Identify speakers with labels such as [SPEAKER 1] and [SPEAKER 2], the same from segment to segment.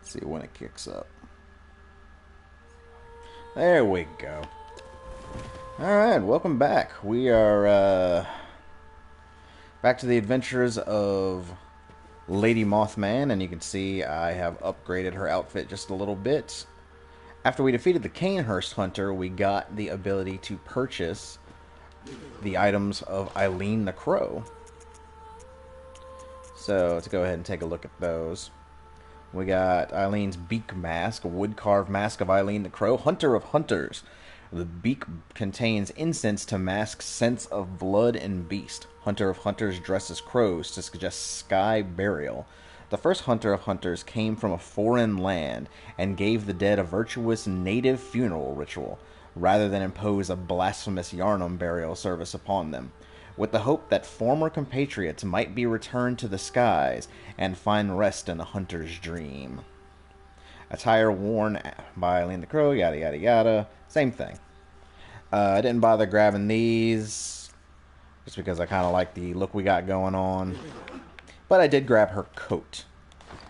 [SPEAKER 1] See when it kicks up. There we go. Alright, welcome back. We are back to the adventures of Lady Mothman, and you can see I have upgraded her outfit just a little bit. After we defeated the Canehurst Hunter, we got the ability to purchase the items of Eileen the Crow. So let's go ahead and take a look at those. We got Eileen's beak mask, a wood-carved mask of Eileen the Crow, Hunter of Hunters. The beak contains incense to mask scents of blood and beast. Hunter of Hunters dresses crows to suggest sky burial. The first Hunter of Hunters came from a foreign land and gave the dead a virtuous native funeral ritual, rather than impose a blasphemous Yharnam burial service upon them, with the hope that former compatriots might be returned to the skies and find rest in the hunter's dream. Attire worn by Eileen the Crow, yada yada yada. Same thing. I didn't bother grabbing these, just because I kind of like the look we got going on. But I did grab her coat.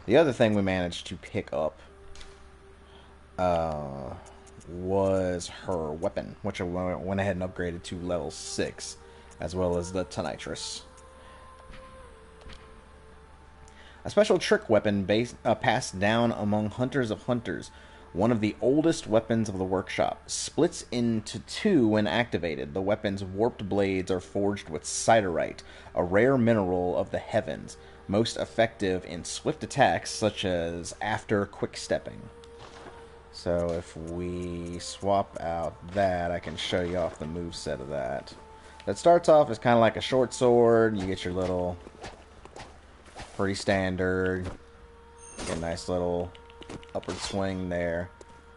[SPEAKER 1] The other thing we managed to pick up was her weapon, which I went ahead and upgraded to level 6, as well as the Tonitrus. A special trick weapon passed down among hunters of hunters. One of the oldest weapons of the workshop. Splits into two when activated. The weapon's warped blades are forged with siderite, a rare mineral of the heavens, most effective in swift attacks such as after quick-stepping. So if we swap out that, I can show you off the moveset of that. That starts off as kind of like a short sword. You get your little, pretty standard, get a nice little upward swing there.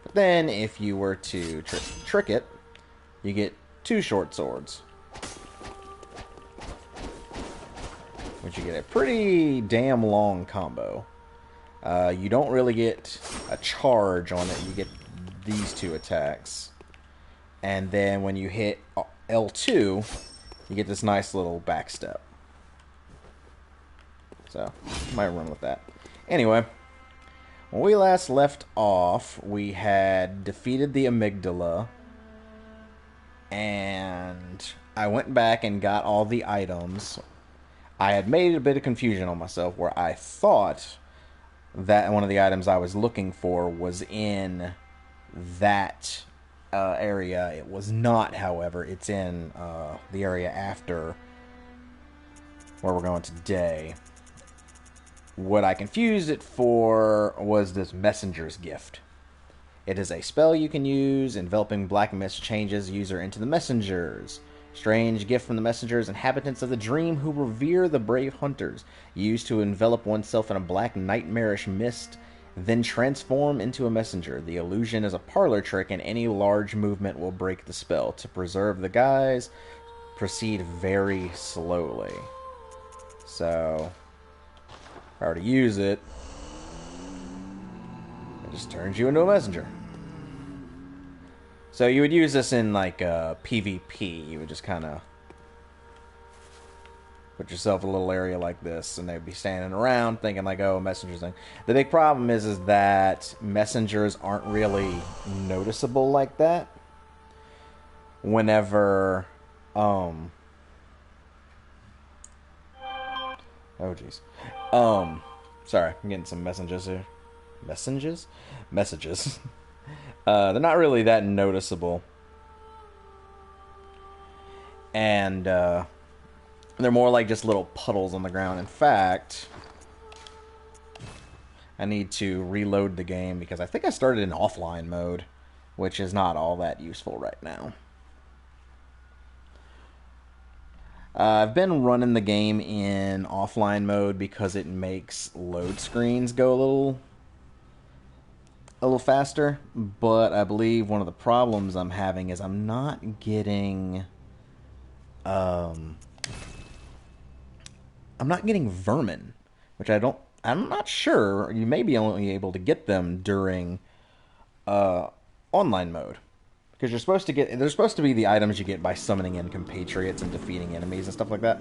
[SPEAKER 1] But then if you were to trick it, you get two short swords, which you get a pretty damn long combo. You don't really get a charge on it. You get these two attacks, and then when you hit L2, you get this nice little backstep. So, might run with that. Anyway, when we last left off, we had defeated the amygdala, and I went back and got all the items. I had made a bit of confusion on myself where I thought that one of the items I was looking for was in that area. It was not, however. It's in the area after where we're going today. What I confused it for was this Messenger's Gift. It is a spell you can use. Enveloping black mist changes user into the messengers. Strange gift from the messengers, inhabitants of the dream who revere the brave hunters. Used to envelop oneself in a black nightmarish mist, then transform into a messenger. The illusion is a parlor trick, and any large movement will break the spell. To preserve the guise, proceed very slowly. So, if I were to use it, it just turns you into a messenger. So you would use this in like PvP. You would just kind of put yourself in a little area like this, and they'd be standing around thinking like, oh, messengers thing. The big problem is that messengers aren't really noticeable like that. Whenever, oh jeez. Sorry, I'm getting some messages here. Messages? Messages. They're not really that noticeable. And, they're more like just little puddles on the ground. In fact, I need to reload the game because I think I started in offline mode, which is not all that useful right now. I've been running the game in offline mode because it makes load screens go a little faster, but I believe one of the problems I'm having is I'm not getting I'm not getting vermin, which I'm not sure. You may be only able to get them during online mode, because they're supposed to be the items you get by summoning in compatriots and defeating enemies and stuff like that.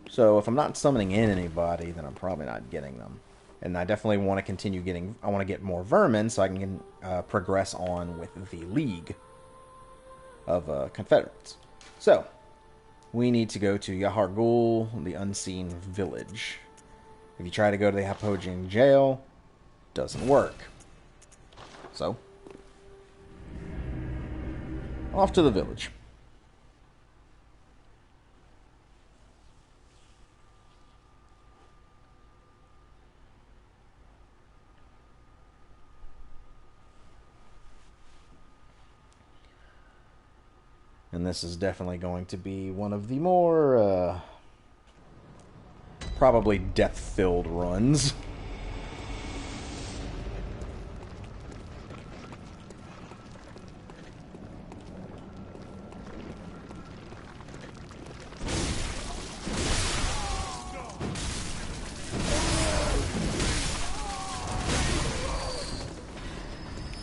[SPEAKER 1] So if I'm not summoning in anybody, then I'm probably not getting them. And I definitely want to continue getting... I want to get more vermin so I can progress on with the League of Confederates. So, we need to go to Yahar'gul, the Unseen Village. If you try to go to the Hapogian jail, doesn't work. So, off to the village. And this is definitely going to be one of the more, probably death-filled runs.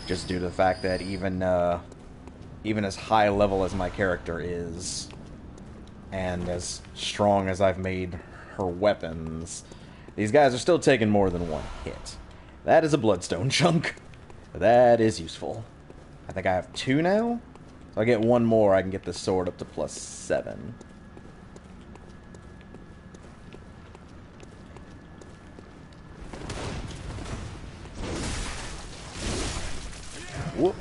[SPEAKER 1] Just due to the fact that even as high level as my character is, and as strong as I've made her weapons, these guys are still taking more than one hit. That is a bloodstone chunk. That is useful. I think I have 2 now? So I get 1 more, I can get this sword up to +7. Whoop.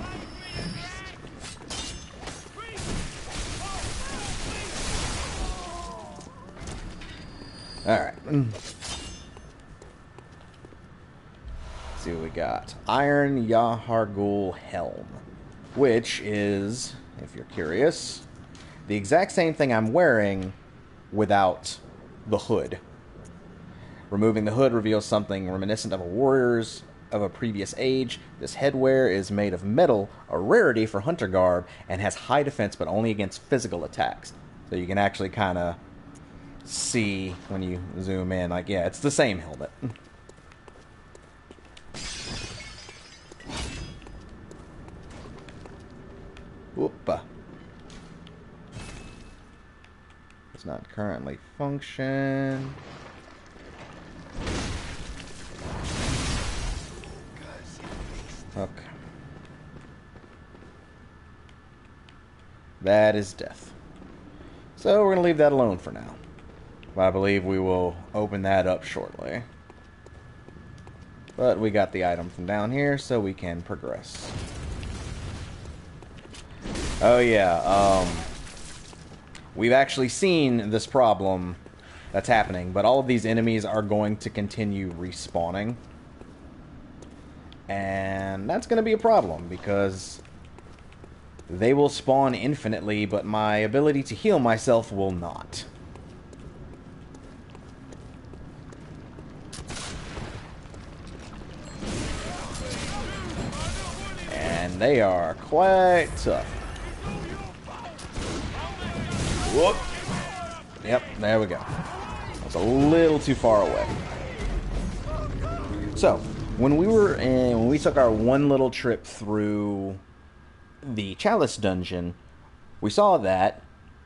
[SPEAKER 1] Alright. Let's see what we got. Iron Yahar'gul Helm. Which is, if you're curious, the exact same thing I'm wearing without the hood. Removing the hood reveals something reminiscent of a warrior's of a previous age. This headwear is made of metal, a rarity for hunter garb, and has high defense but only against physical attacks. So you can actually kind of see when you zoom in, like, yeah, it's the same helmet. Whoop. Does not currently function. Hook. That is death. So we're going to leave that alone for now. But I believe we will open that up shortly. But we got the item from down here, so we can progress. Oh yeah, we've actually seen this problem that's happening, but all of these enemies are going to continue respawning. And that's going to be a problem, because they will spawn infinitely, but my ability to heal myself will not. And they are quite tough. Whoop. Yep, there we go. That's a little too far away. So, when we took our one little trip through the Chalice dungeon, we saw that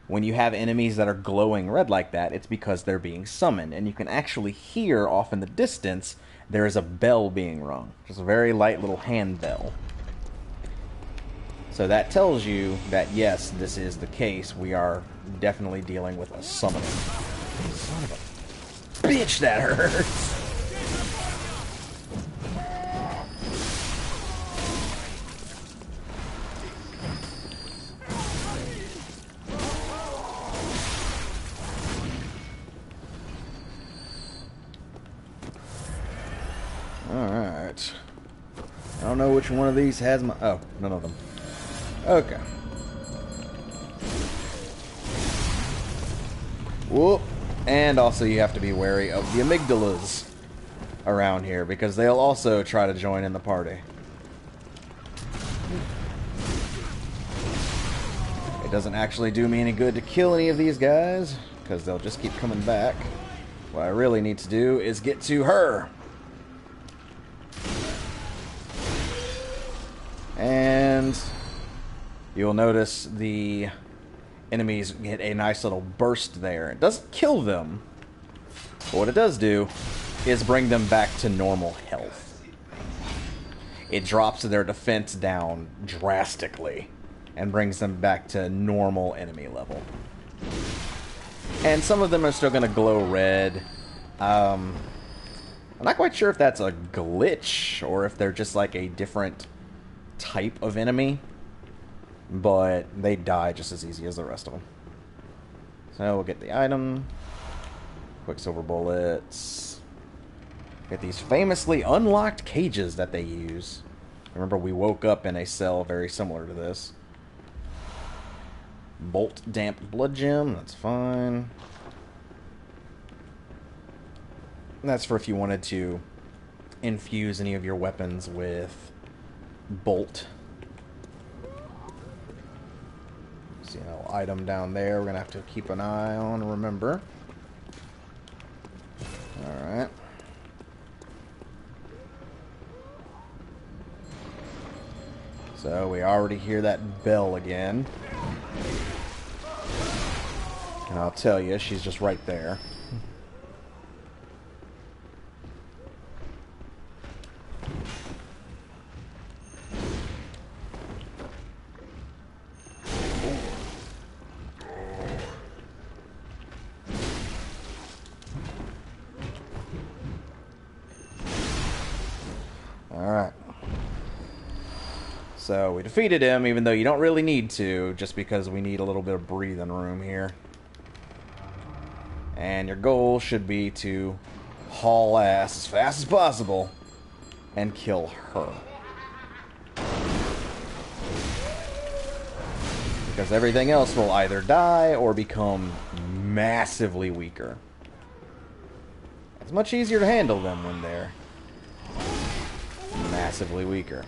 [SPEAKER 1] when you have enemies that are glowing red like that, it's because they're being summoned. And you can actually hear off in the distance, there is a bell being rung. Just a very light little hand bell. So that tells you that, yes, this is the case. We are definitely dealing with a summoner. Son of a bitch, that hurts! Alright. I don't know which one of these has my... Oh, none of them. Okay. Whoop. And also you have to be wary of the amygdalas around here, because they'll also try to join in the party. It doesn't actually do me any good to kill any of these guys, because they'll just keep coming back. What I really need to do is get to her. And you'll notice the enemies get a nice little burst there. It doesn't kill them, but what it does do is bring them back to normal health. It drops their defense down drastically and brings them back to normal enemy level. And some of them are still going to glow red. I'm not quite sure if that's a glitch or if they're just like a different type of enemy. But they die just as easy as the rest of them. So we'll get the item. Quicksilver bullets. Get these famously unlocked cages that they use. Remember, we woke up in a cell very similar to this. Bolt damp blood gem, that's fine. That's for if you wanted to infuse any of your weapons with bolt. See a little item down there we're going to have to keep an eye on, remember. Alright. So we already hear that bell again. And I'll tell you, she's just right there. Alright. So we defeated him, even though you don't really need to, just because we need a little bit of breathing room here. And your goal should be to haul ass as fast as possible and kill her. Because everything else will either die or become massively weaker. It's much easier to handle them when they're massively weaker.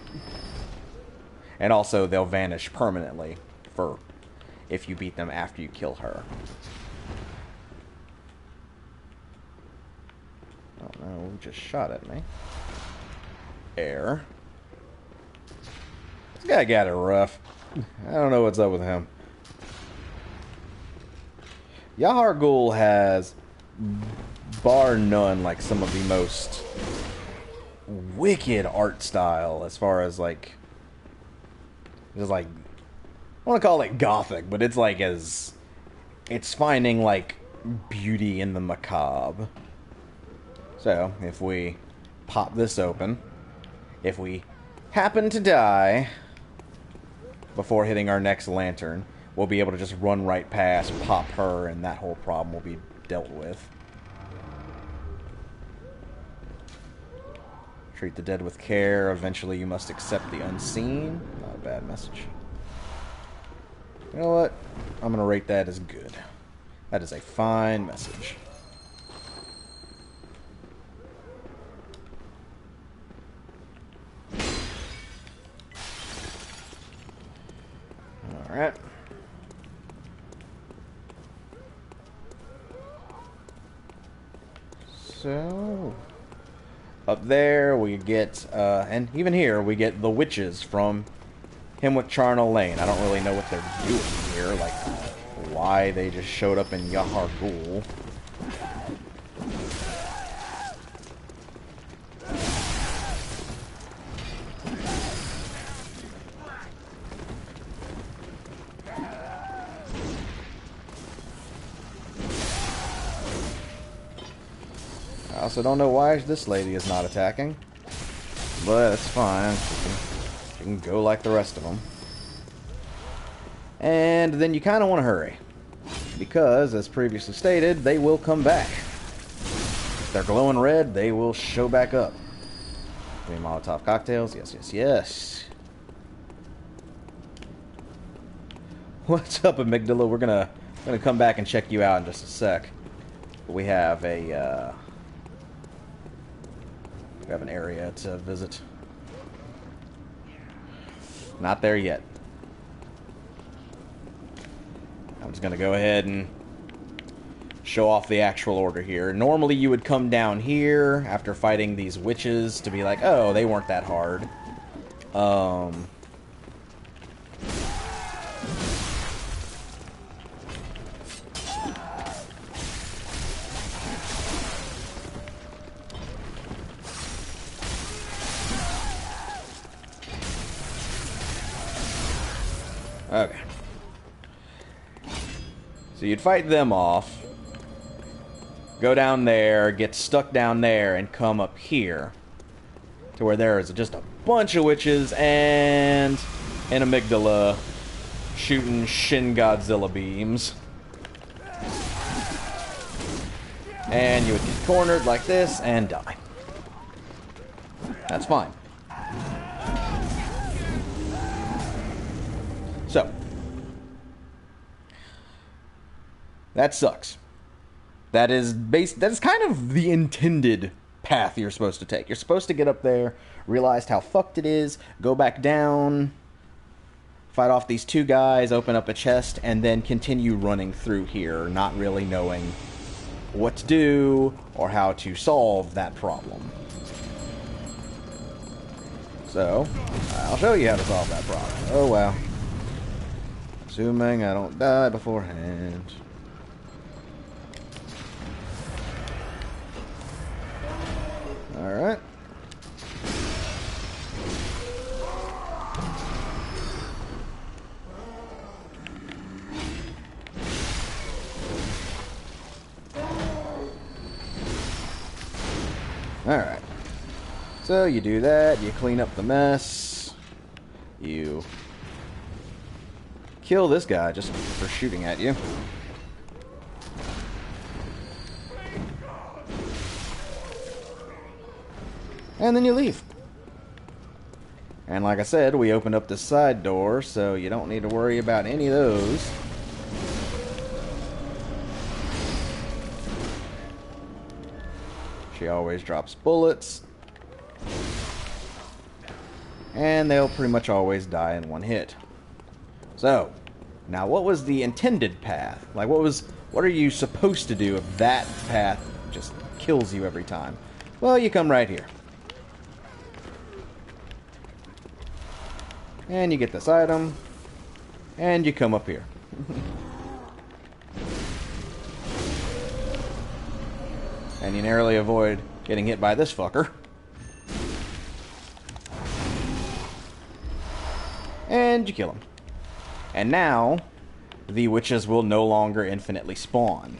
[SPEAKER 1] And also, they'll vanish permanently for if you beat them after you kill her. Oh no, who just shot at me? Air. This guy got it rough. I don't know what's up with him. Yahar'gul has, bar none, like some of the most wicked art style as far as like, just like, I want to call it gothic, but it's like it's finding like beauty in the macabre. So if we pop this open, if we happen to die before hitting our next lantern, we'll be able to just run right past, pop her, and that whole problem will be dealt with. Treat the dead with care. Eventually you must accept the unseen. Not a bad message. You know what? I'm going to rate that as good. That is a fine message. Alright. So, up there we get, and even here we get the witches from him with Charnel Lane. I don't really know what they're doing here, like why they just showed up in Yahar'gul. I also don't know why this lady is not attacking, but it's fine. She can go like the rest of them. And then you kind of want to hurry, because, as previously stated, they will come back. If they're glowing red, they will show back up. Three Molotov cocktails, yes, yes, yes. What's up, Amygdala? We're gonna come back and check you out in just a sec. But we have a we have an area to visit. Not there yet. I'm just going to go ahead and show off the actual order here. Normally you would come down here after fighting these witches to be like, oh, they weren't that hard. Okay. So you'd fight them off, go down there, get stuck down there, and come up here to where there is just a bunch of witches and an amygdala shooting Shin Godzilla beams. And you would get cornered like this and die. That's fine. So, that sucks. That is kind of the intended path you're supposed to take. You're supposed to get up there, realize how fucked it is, go back down, fight off these two guys, open up a chest, and then continue running through here, not really knowing what to do or how to solve that problem. So, I'll show you how to solve that problem. Oh well. Assuming I don't die beforehand. Alright. Alright. So you do that, you clean up the mess, you kill this guy just for shooting at you. And then you leave. And like I said, we opened up the side door, so you don't need to worry about any of those. She always drops bullets. And they'll pretty much always die in one hit. So, now what was the intended path? Like, what are you supposed to do if that path just kills you every time? Well, you come right here. And you get this item. And you come up here. And you narrowly avoid getting hit by this fucker. And you kill him. And now, the witches will no longer infinitely spawn.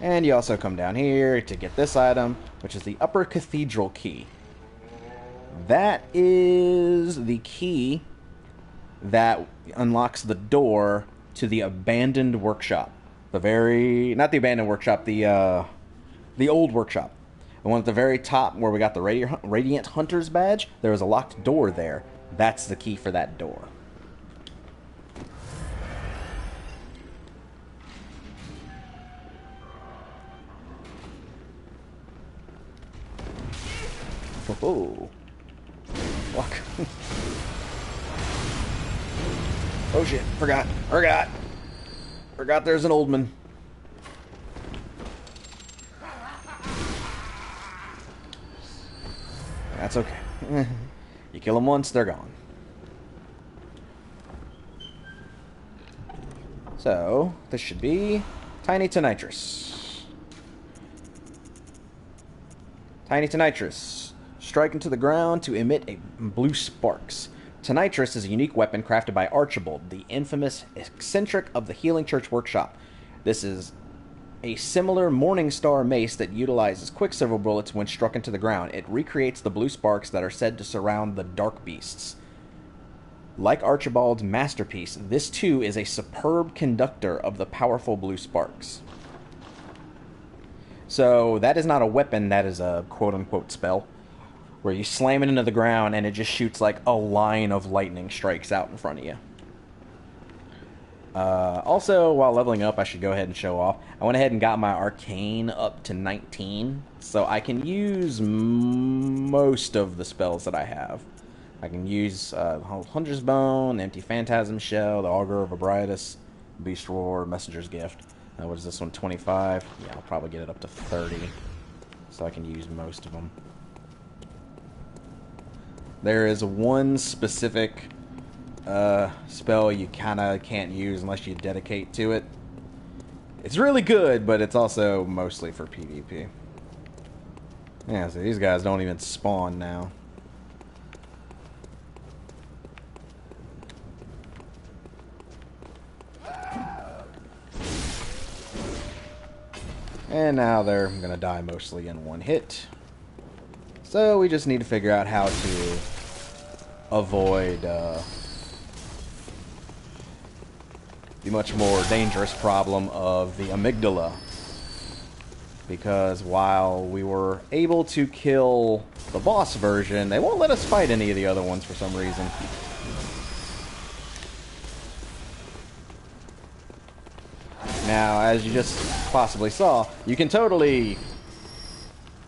[SPEAKER 1] And you also come down here to get this item, which is the Upper Cathedral Key. That is the key that unlocks the door to the abandoned workshop. Not the abandoned workshop, the old workshop. The one at the very top where we got the Radiant Hunter's badge, there was a locked door there. That's the key for that door. Oh. Fuck. Oh shit, forgot there's an old man. That's okay. You kill them once, they're gone. So, this should be Tiny Tonitrus. Tiny Tonitrus. Strike into the ground to emit blue sparks. Tonitrus is a unique weapon crafted by Archibald, the infamous eccentric of the Healing Church Workshop. This is a similar Morning Star mace that utilizes Quicksilver bullets when struck into the ground. It recreates the blue sparks that are said to surround the dark beasts. Like Archibald's masterpiece, this too is a superb conductor of the powerful blue sparks. So that is not a weapon, that is a quote-unquote spell, where you slam it into the ground and it just shoots like a line of lightning strikes out in front of you. Also, while leveling up, I should go ahead and show off. I went ahead and got my Arcane up to 19, so I can use most of the spells that I have. I can use Hunter's Bone, Empty Phantasm Shell, the Augur of Abritus, Beast Roar, Messenger's Gift. What is this one, 25? Yeah, I'll probably get it up to 30, so I can use most of them. There is one specific spell you kind of can't use unless you dedicate to it. It's really good, but it's also mostly for PvP. Yeah, so these guys don't even spawn now. And now they're going to die mostly in one hit. So we just need to figure out how to avoid the much more dangerous problem of the amygdala. Because while we were able to kill the boss version, they won't let us fight any of the other ones for some reason. Now, as you just possibly saw, you can totally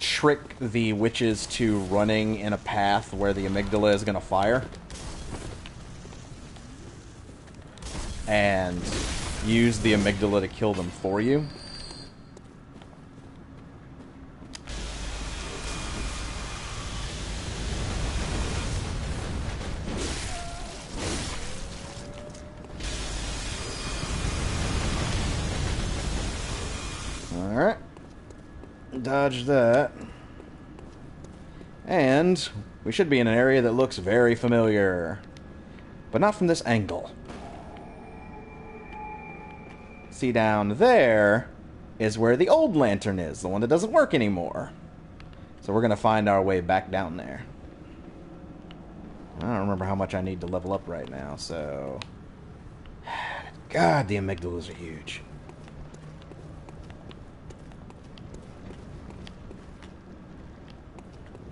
[SPEAKER 1] trick the witches to running in a path where the amygdala is going to fire. And use the amygdala to kill them for you. Alright. Dodge that. And we should be in an area that looks very familiar. But not from this angle. See, down there is where the old lantern is, the one that doesn't work anymore. So we're going to find our way back down there. I don't remember how much I need to level up right now, so... God, the amygdalas are huge.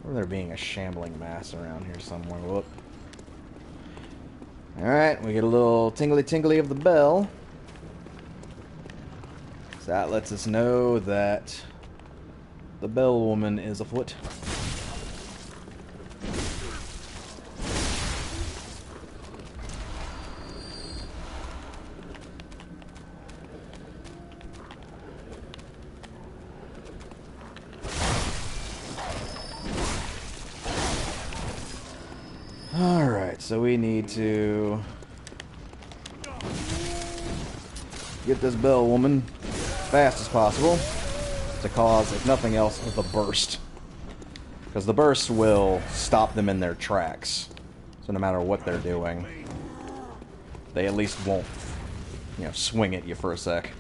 [SPEAKER 1] Or there being a shambling mass around here somewhere. Whoop. Alright, we get a little tingly-tingly of the bell. So that lets us know that the bell woman is afoot. Alright, so we need to get this bell woman as fast as possible to cause, if nothing else, the burst. Because the burst will stop them in their tracks. So no matter what they're doing, they at least won't, you know, swing at you for a sec.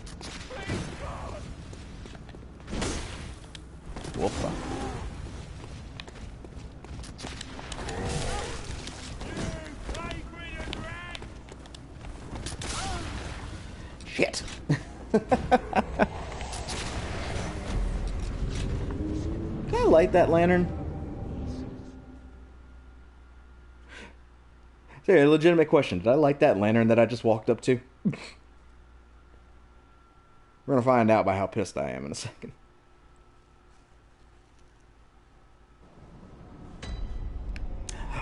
[SPEAKER 1] Whoopa. Shit. Can I light that lantern? Sorry, a legitimate question. Did I light that lantern that I just walked up to? We're gonna find out by how pissed I am in a second.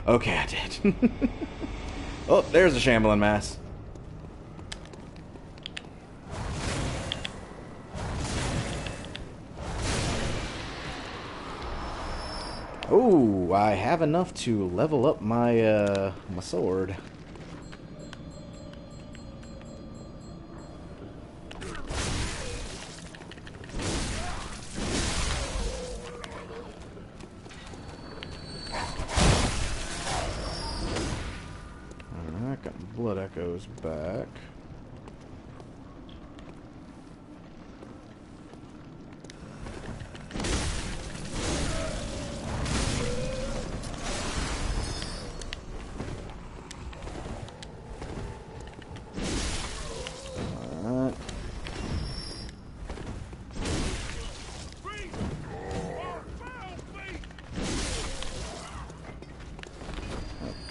[SPEAKER 1] Okay, I did. Oh, there's a shambling mass. Oh, I have enough to level up my my sword. Alright, got my blood echoes back.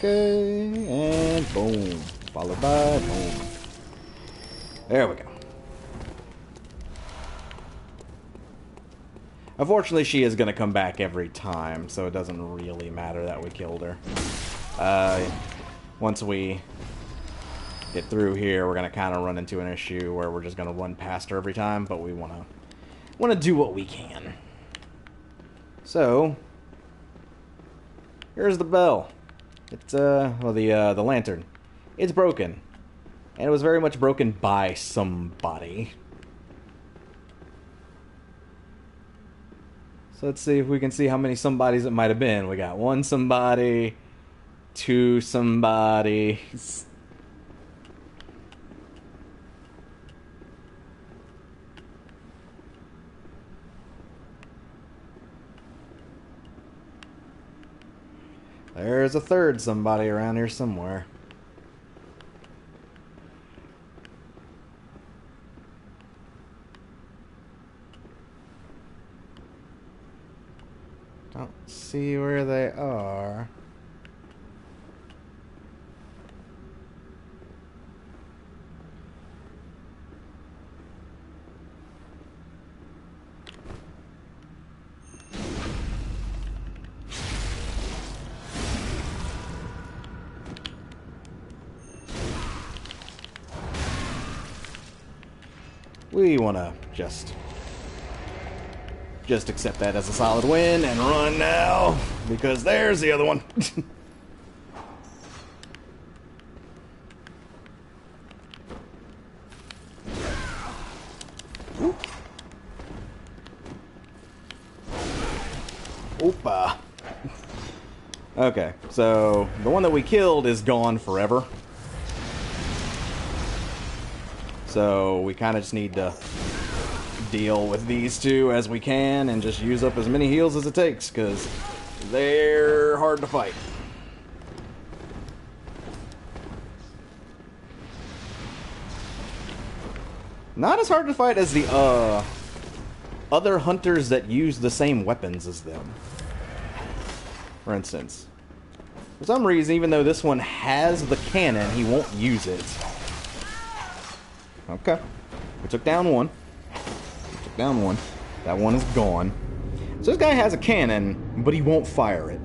[SPEAKER 1] Okay, and boom. Followed by boom. There we go. Unfortunately, she is going to come back every time, so it doesn't really matter that we killed her. Once we get through here, we're going to kind of run into an issue where we're just going to run past her every time, but we want to do what we can. So, here's the bell. It's, well, the lantern. It's broken. And it was very much broken by somebody. So let's see if we can see how many somebodies it might have been. We got one somebody, two somebodies. There's a third somebody around here somewhere. Don't see where they are. We want to just accept that as a solid win and run now, because there's the other one. Oopa. Okay, so the one that we killed is gone forever. So we kind of just need to deal with these two as we can and just use up as many heals as it takes, because they're hard to fight. Not as hard to fight as the other hunters that use the same weapons as them. For instance, for some reason, even though this one has the cannon, he won't use it. Okay, we took down one. Down one. That one is gone. So this guy has a cannon, but he won't fire it.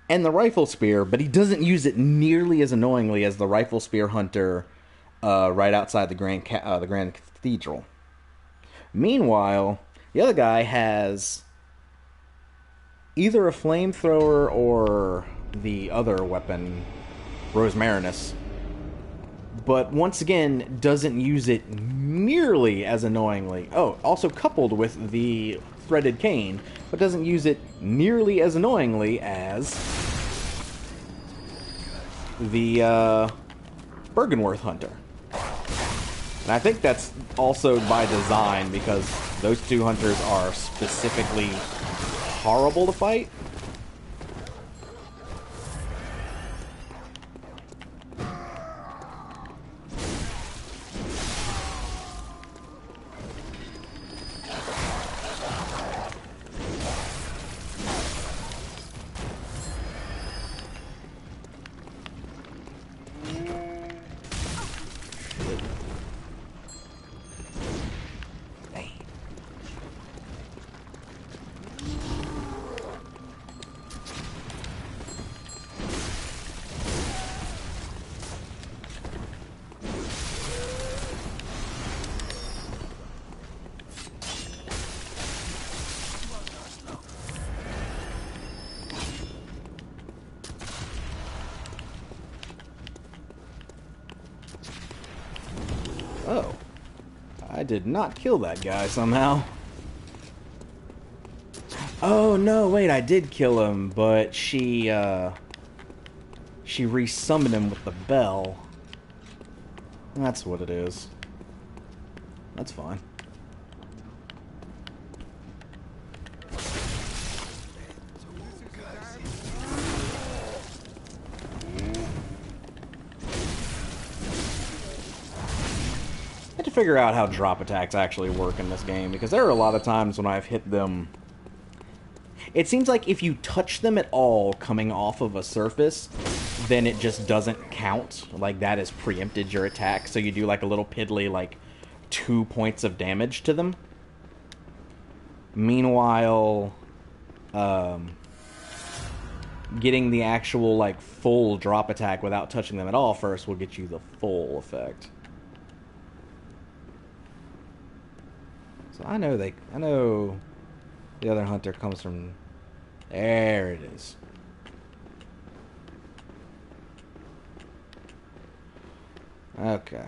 [SPEAKER 1] And the rifle spear, but he doesn't use it nearly as annoyingly as the rifle spear hunter right outside the Grand Cathedral. Meanwhile, the other guy has either a flamethrower or the other weapon, Rosmarinus. But once again, doesn't use it nearly as annoyingly. Oh, also coupled with the threaded cane, but doesn't use it nearly as annoyingly as the Bergenworth Hunter. And I think that's also by design, because those two hunters are specifically horrible to fight. Oh. I did not kill that guy somehow. Oh, no, wait, I did kill him, but she resummoned him with the bell. That's what it is. That's fine. I had to figure out how drop attacks actually work in this game, because there are a lot of times when I've hit them. It seems like if you touch them at all coming off of a surface, then it just doesn't count. Like, that has preempted your attack, so you do like a little piddly, like, 2 points of damage to them. Meanwhile, getting the actual, like, full drop attack without touching them at all first will get you the full effect. So I know the other hunter comes from... There it is. Okay.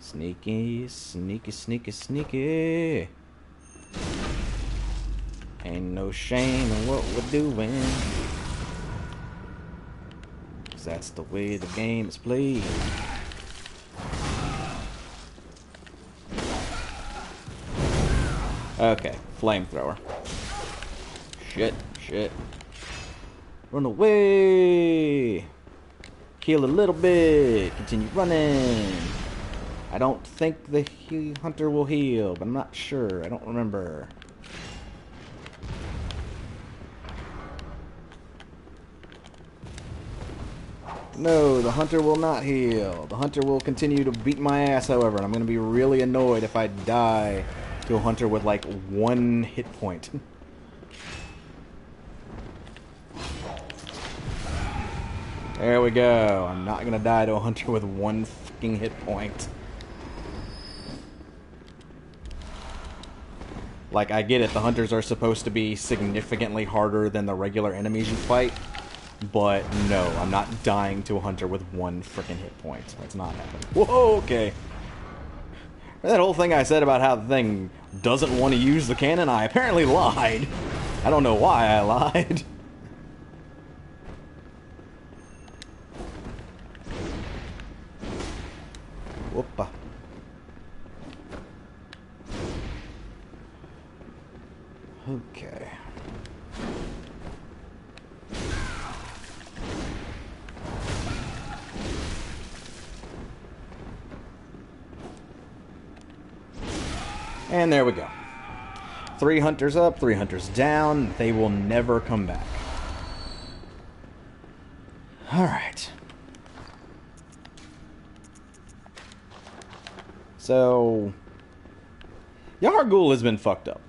[SPEAKER 1] Sneaky, sneaky, sneaky, sneaky. Ain't no shame in what we're doing. 'Cause that's the way the game is played. Okay, flamethrower. Shit, shit. Run away! Heal a little bit. Continue running. I don't think the hunter will heal, but I'm not sure. I don't remember. No, the hunter will not heal. The hunter will continue to beat my ass, however, and I'm going to be really annoyed if I die to a hunter with, like, 1 hit point. There we go. I'm not going to die to a hunter with 1 fucking hit point. Like, I get it. The hunters are supposed to be significantly harder than the regular enemies you fight. But no, I'm not dying to a hunter with 1 freaking hit point. That's not happening. Whoa, okay. That whole thing I said about how the thing doesn't want to use the cannon, I apparently lied. I don't know why I lied. Whoopa. Okay. And there we go. 3 hunters up, 3 hunters down. They will never come back. Alright. So, Yahar'gul has been fucked up.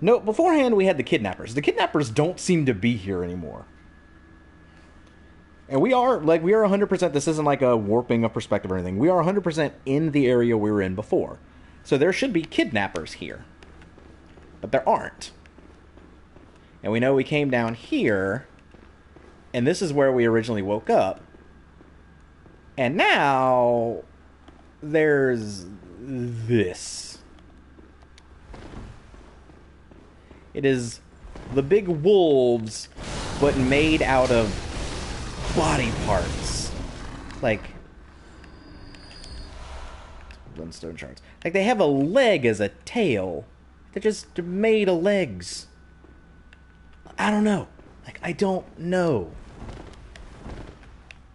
[SPEAKER 1] No, beforehand we had the kidnappers. The kidnappers don't seem to be here anymore. And we are 100%, this isn't like a warping of perspective or anything. We are 100% in the area we were in before. So there should be kidnappers here. But there aren't. And we know we came down here, and this is where we originally woke up. And now there's this. It is the big wolves, but made out of body parts. Like Bloodstone shards. Like they have a leg as a tail. They're just made of legs. I don't know. Like, I don't know.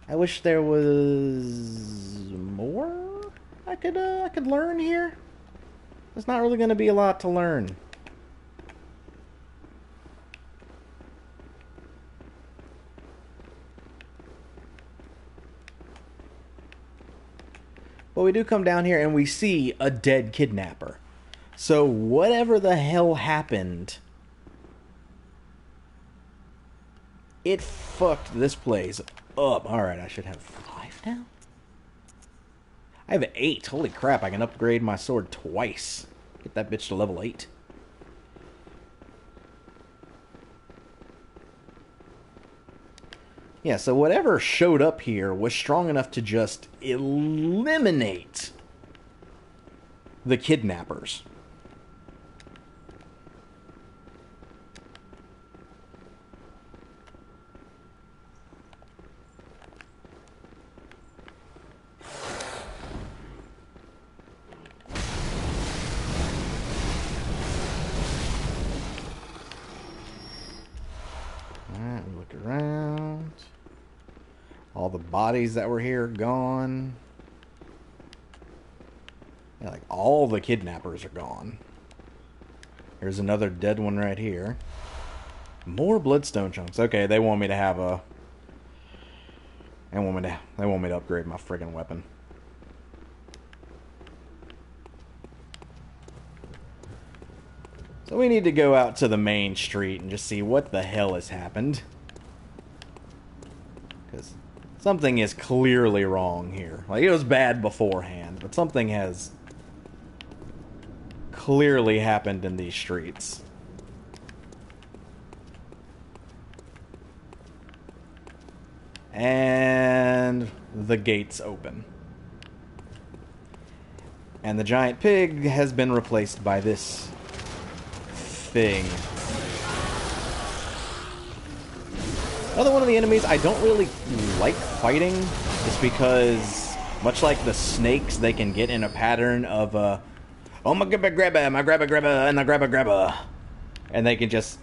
[SPEAKER 1] I wish there was more I could learn here. There's not really going to be a lot to learn. But we do come down here and we see a dead kidnapper. So whatever the hell happened, it fucked this place up. Alright, I should have 5 now? I have 8. Holy crap, I can upgrade my sword twice. Get that bitch to level 8. Yeah, so whatever showed up here was strong enough to just eliminate the kidnappers. Alright, we look around. All the bodies that were here gone. Yeah, like all the kidnappers are gone. Here's another dead one right here. More bloodstone chunks. Okay, they want me to have a... They want me to upgrade my friggin' weapon. So we need to go out to the main street and just see what the hell has happened. Because something is clearly wrong here. Like, it was bad beforehand, but something has clearly happened in these streets. And the gates open. And the giant pig has been replaced by this thing. Another one of the enemies I don't really like fighting is because, much like the snakes, they can get in a pattern of, oh my grabba, my grabba, and the grabba. And they can just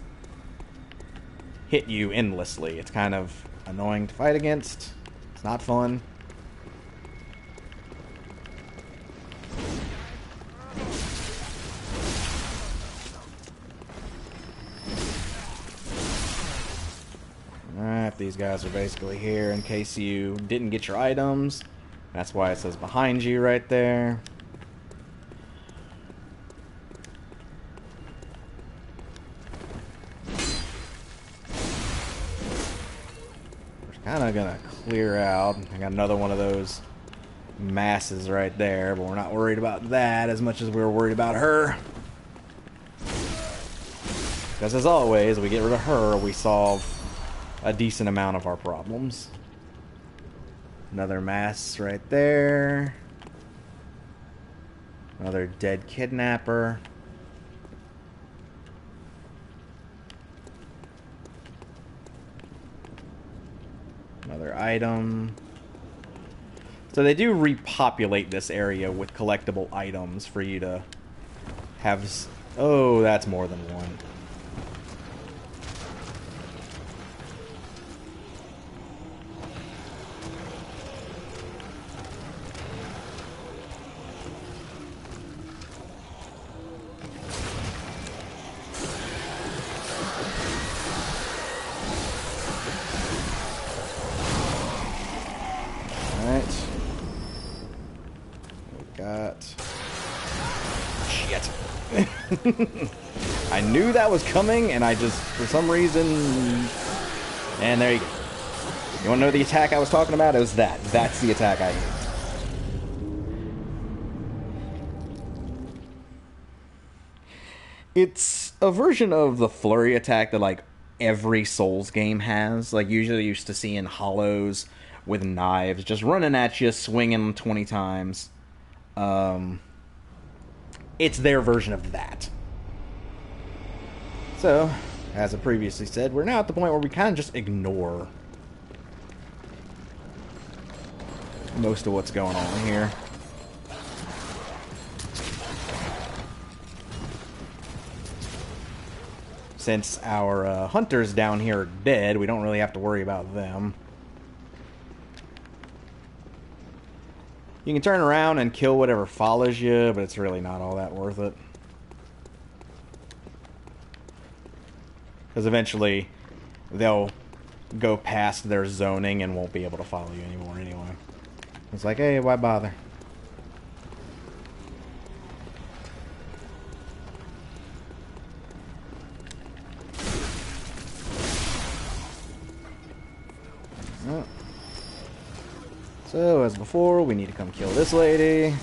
[SPEAKER 1] hit you endlessly. It's kind of annoying to fight against. It's not fun. Alright, these guys are basically here in case you didn't get your items. That's why it says behind you right there. We're kind of gonna clear out. I got another one of those masses right there, but we're not worried about that as much as we were worried about her. Because as always, we get rid of her, we solve a decent amount of our problems. Another mass right there. Another dead kidnapper. Another item. So they do repopulate this area with collectible items for you to have... Oh, that's more than one. Shit. I knew that was coming, and I just, for some reason... And there you go. You want to know the attack I was talking about? It was that. That's the attack I hit. It's a version of the flurry attack that, like, every Souls game has. Like, usually used to see in hollows with knives, just running at you, swinging 20 times. It's their version of that. So, as I previously said, we're now at the point where we kind of just ignore most of what's going on here. Since our hunters down here are dead, we don't really have to worry about them. You can turn around and kill whatever follows you, but it's really not all that worth it. Because eventually, they'll go past their zoning and won't be able to follow you anymore anyway. It's like, hey, why bother? Oh. So, as before, we need to come kill this lady.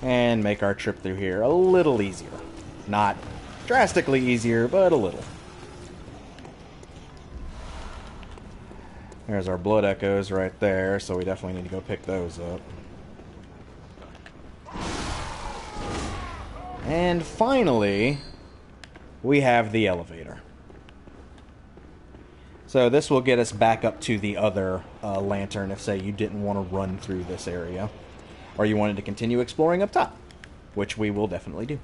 [SPEAKER 1] And make our trip through here a little easier. Not drastically easier, but a little. There's our blood echoes right there, so we definitely need to go pick those up. And finally, we have the elevator. So this will get us back up to the other lantern if, say, you didn't want to run through this area. Or you wanted to continue exploring up top, which we will definitely do.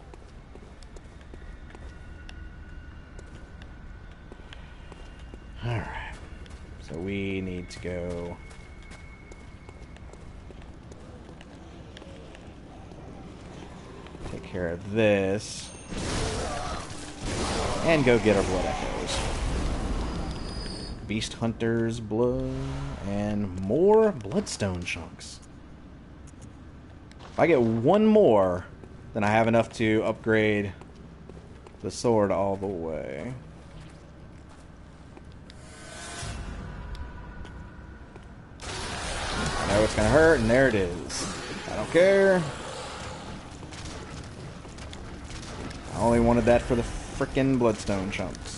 [SPEAKER 1] Alright. So we need to go... take care of this. And go get our blood echoes. Beast Hunter's blood, and more bloodstone chunks. If I get one more, then I have enough to upgrade the sword all the way. I know it's gonna hurt, and there it is. I don't care. I only wanted that for the frickin' bloodstone chunks.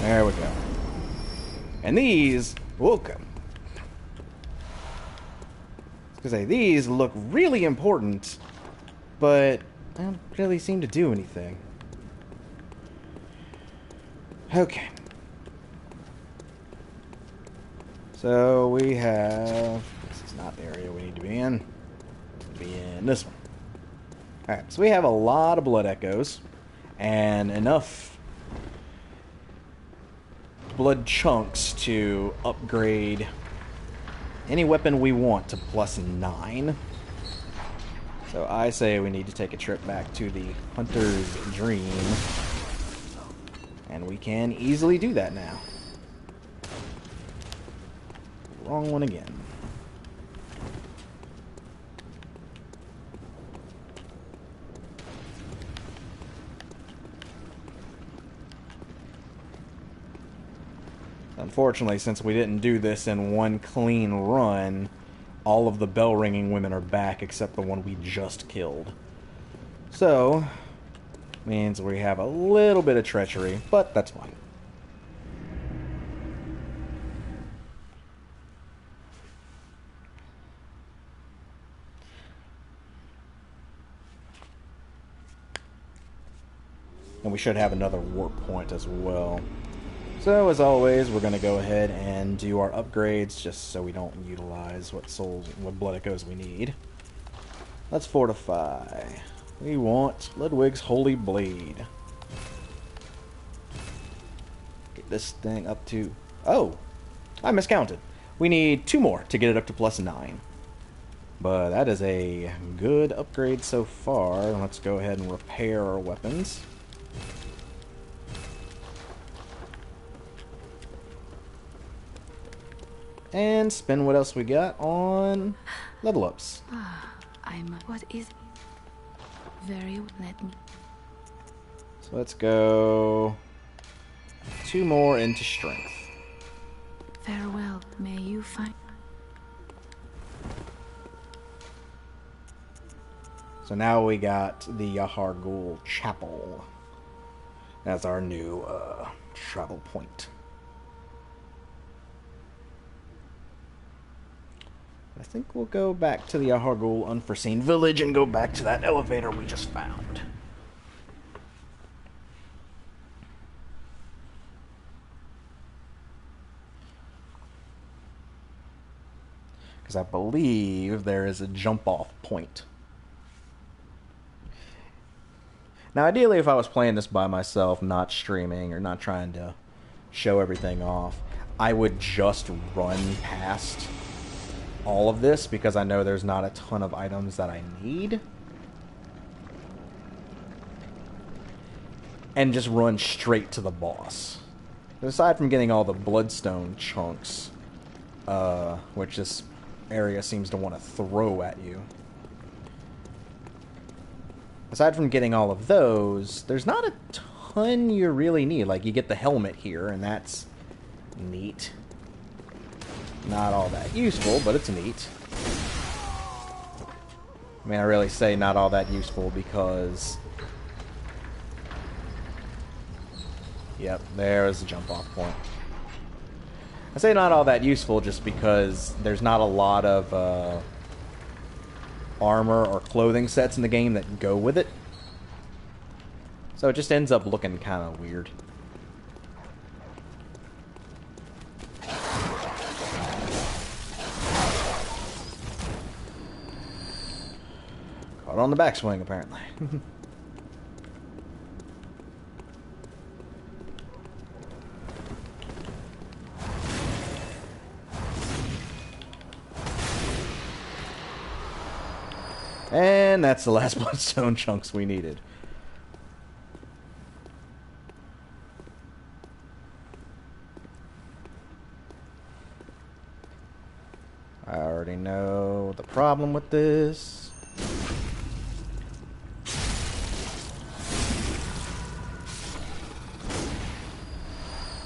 [SPEAKER 1] There we go. And these, welcome. I was gonna say, these look really important, but they don't really seem to do anything. Okay. So we have... This is not the area we need to be in. We'll be in this one. Alright, so we have a lot of blood echoes, and enough blood chunks to upgrade any weapon we want to +9. So I say we need to take a trip back to the Hunter's Dream, and we can easily do that now. Wrong one again. Unfortunately, since we didn't do this in one clean run, all of the bell-ringing women are back except the one we just killed. So, means we have a little bit of treachery, but that's fine. And we should have another warp point as well. So, as always, we're going to go ahead and do our upgrades just so we don't utilize what blood echoes we need. Let's fortify. We want Ludwig's Holy Blade. Get this thing up to... Oh! I miscounted. We need 2 more to get it up to +9. But that is a good upgrade so far. Let's go ahead and repair our weapons. And spend what else we got on level ups.
[SPEAKER 2] What is... Very... Let me...
[SPEAKER 1] So let's go 2 more into strength.
[SPEAKER 2] Farewell, may you find...
[SPEAKER 1] So now we got the Yahar'gul Chapel as our new travel point. I think we'll go back to the Yahar'gul Unforeseen Village and go back to that elevator we just found. Because I believe there is a jump-off point. Now, ideally, if I was playing this by myself, not streaming, or not trying to show everything off, I would just run past all of this because I know there's not a ton of items that I need. And just run straight to the boss. Aside from getting all the bloodstone chunks, which this area seems to want to throw at you. Aside from getting all of those, there's not a ton you really need. Like, you get the helmet here, and that's neat. Not all that useful, but it's neat. I mean, I really say not all that useful because... Yep, there's a jump-off point. I say not all that useful just because there's not a lot of armor or clothing sets in the game that go with it. So it just ends up looking kind of weird. Caught on the backswing, apparently. And that's the last bloodstone chunks we needed. I already know the problem with this.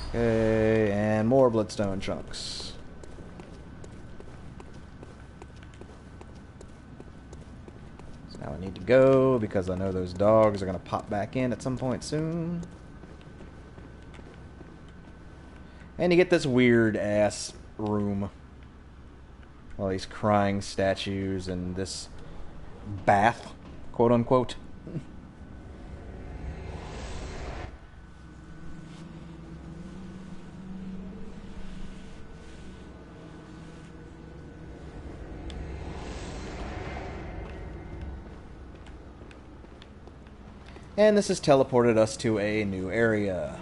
[SPEAKER 1] Okay, and more bloodstone chunks. Now I need to go because I know those dogs are going to pop back in at some point soon. And you get this weird ass room. All these crying statues and this bath, quote unquote. And this has teleported us to a new area.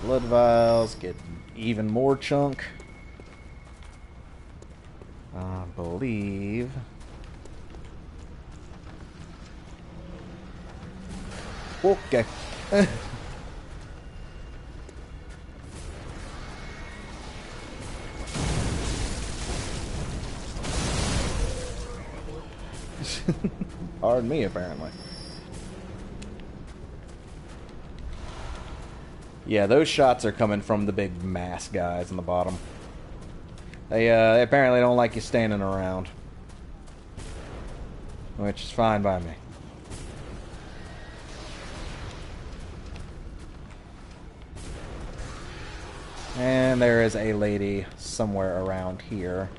[SPEAKER 1] Blood vials get even more chunk. I believe. Okay. Pardon me, apparently. Yeah, those shots are coming from the big mass guys in the bottom. They apparently don't like you standing around. Which is fine by me. And there is a lady somewhere around here,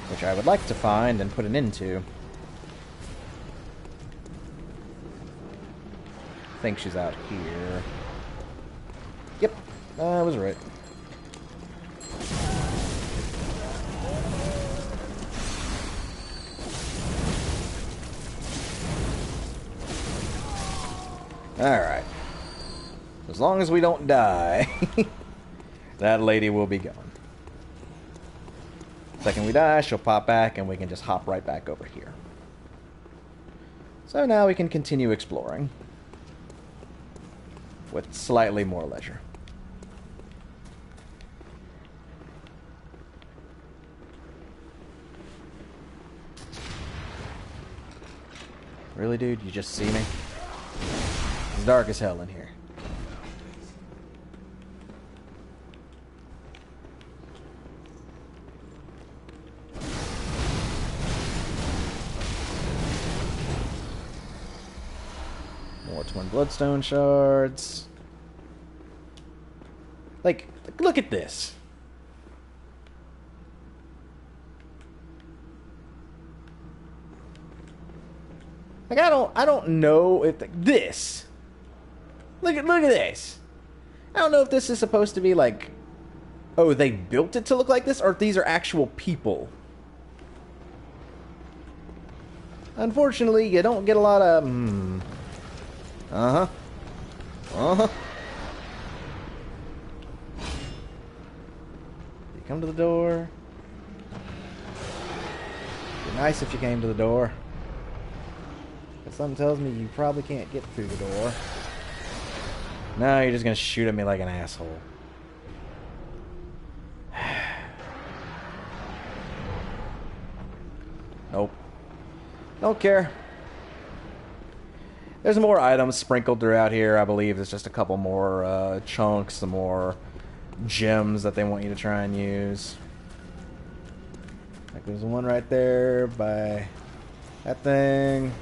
[SPEAKER 1] which I would like to find and put an end to. I think she's out here. Yep, I was right. Alright. As long as we don't die, that lady will be gone. Second we die, she'll pop back and we can just hop right back over here. So now we can continue exploring. With slightly more leisure. Really, dude? You just see me? It's dark as hell in here. More twin bloodstone shards. Like, look at this. Like, I don't know if this. Look at this. I don't know if this is supposed to be like, oh, they built it to look like this, or if these are actual people. Unfortunately, you don't get a lot of Uh-huh. Uh-huh. You come to the door. It'd be nice if you came to the door. But something tells me you probably can't get through the door. No, you're just gonna shoot at me like an asshole. Nope. Don't care. There's more items sprinkled throughout here. I believe there's just a couple more chunks, some more gems that they want you to try and use. Like there's one right there by that thing.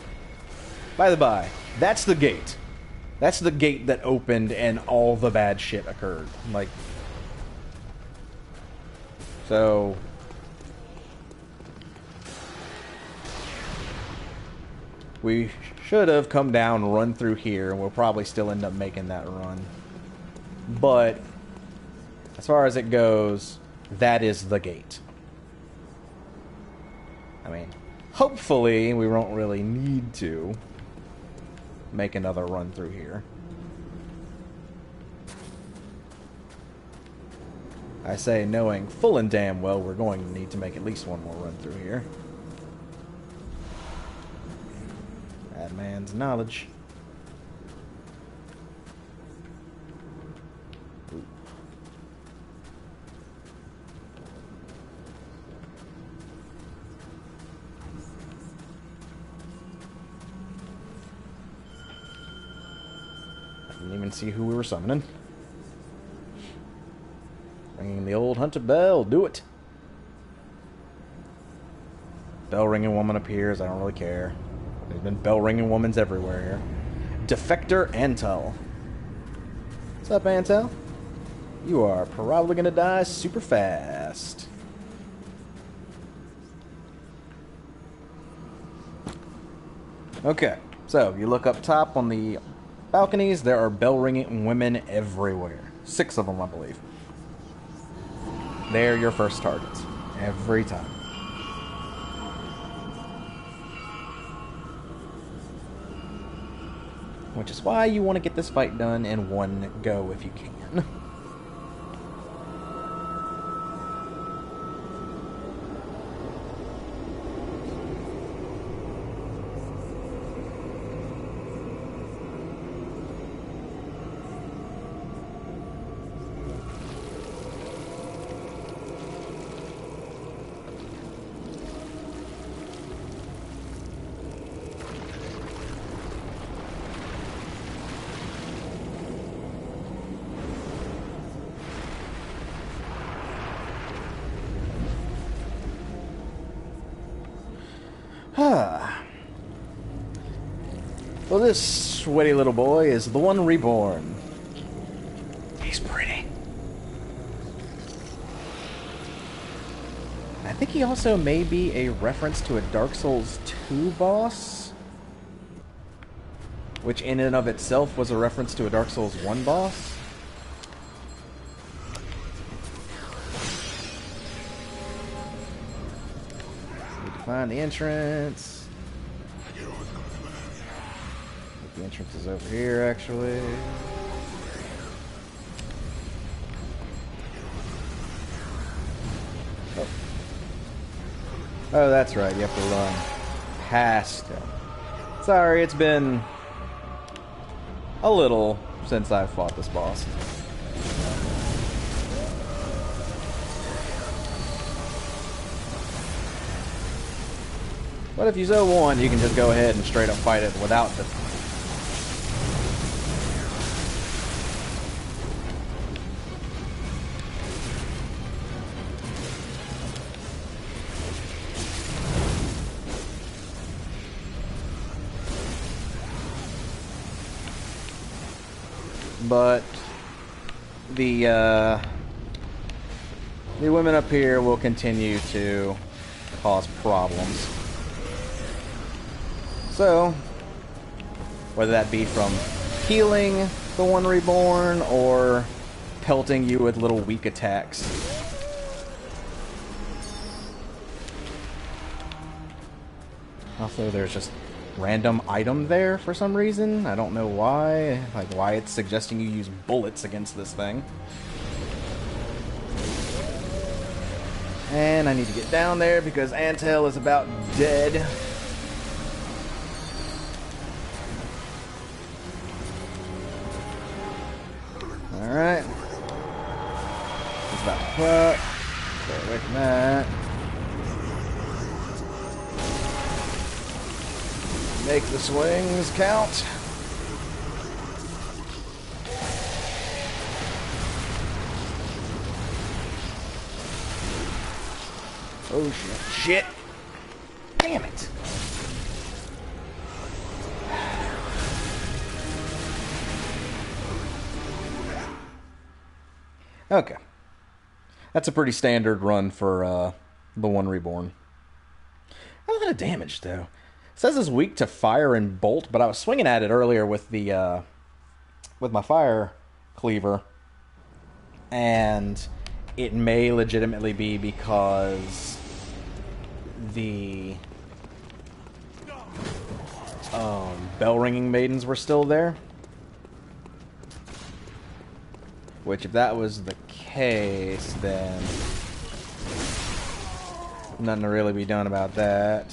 [SPEAKER 1] By the by, that's the gate. That's the gate that opened and all the bad shit occurred. Like, so we should have come down, run through here, and we'll probably still end up making that run. But as far as it goes, that is the gate. I mean, hopefully we won't really need to make another run through here. I say knowing full and damn well we're going to need to make at least one more run through here. That man's knowledge. Ooh. I didn't even see who we were summoning. the old hunted bell. Do it. Bell ringing woman appears. I don't really care. There's been bell ringing womans everywhere here. Defector Antel. What's up, Antel? You are probably gonna die super fast. Okay, so you look up top on the balconies. There are bell ringing women everywhere. 6 of them, I believe. They're your first targets every time. Which is why you want to get this fight done in one go if you can. Well, this sweaty little boy is the one reborn. He's pretty. I think he also may be a reference to a Dark Souls 2 boss, which in and of itself was a reference to a Dark Souls 1 boss. Need to find the entrance. The entrance is over here, actually. Oh, that's right. You have to run past him. Sorry, it's been a little since I've fought this boss. But if you so want, you can just go ahead and straight up fight it without the... But the women up here will continue to cause problems. So, whether that be from healing the one reborn or pelting you with little weak attacks. Also, there's just random item there for some reason. I don't know why. Like, why it's suggesting you use bullets against this thing. And I need to get down there because Antel is about dead. Alright. It's about to pop. Stay away from that. Make the swings count. Oh shit. Shit. Damn it. Okay. That's a pretty standard run for the one reborn. A lot of damage though. It says it's weak to fire and bolt, but I was swinging at it earlier with the with my fire cleaver, and it may legitimately be because the bell ringing maidens were still there. Which, if that was the case, then nothing to really be done about that.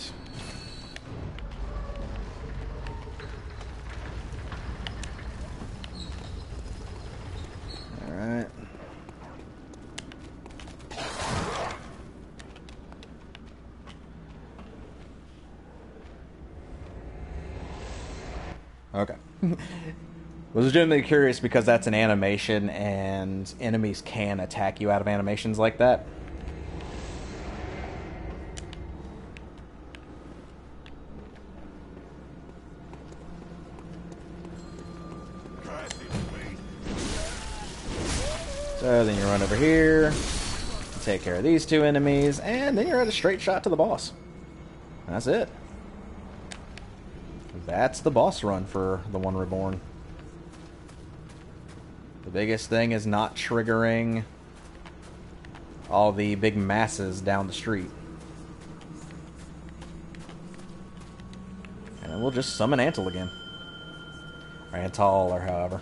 [SPEAKER 1] Alright. Okay. Was legitimately curious because that's an animation and enemies can attack you out of animations like that. So then you run over here, take care of these two enemies, and then you're at a straight shot to the boss. That's it. That's the boss run for the One Reborn. The biggest thing is not triggering all the big masses down the street. And then we'll just summon Antle again. Or Antal, or however.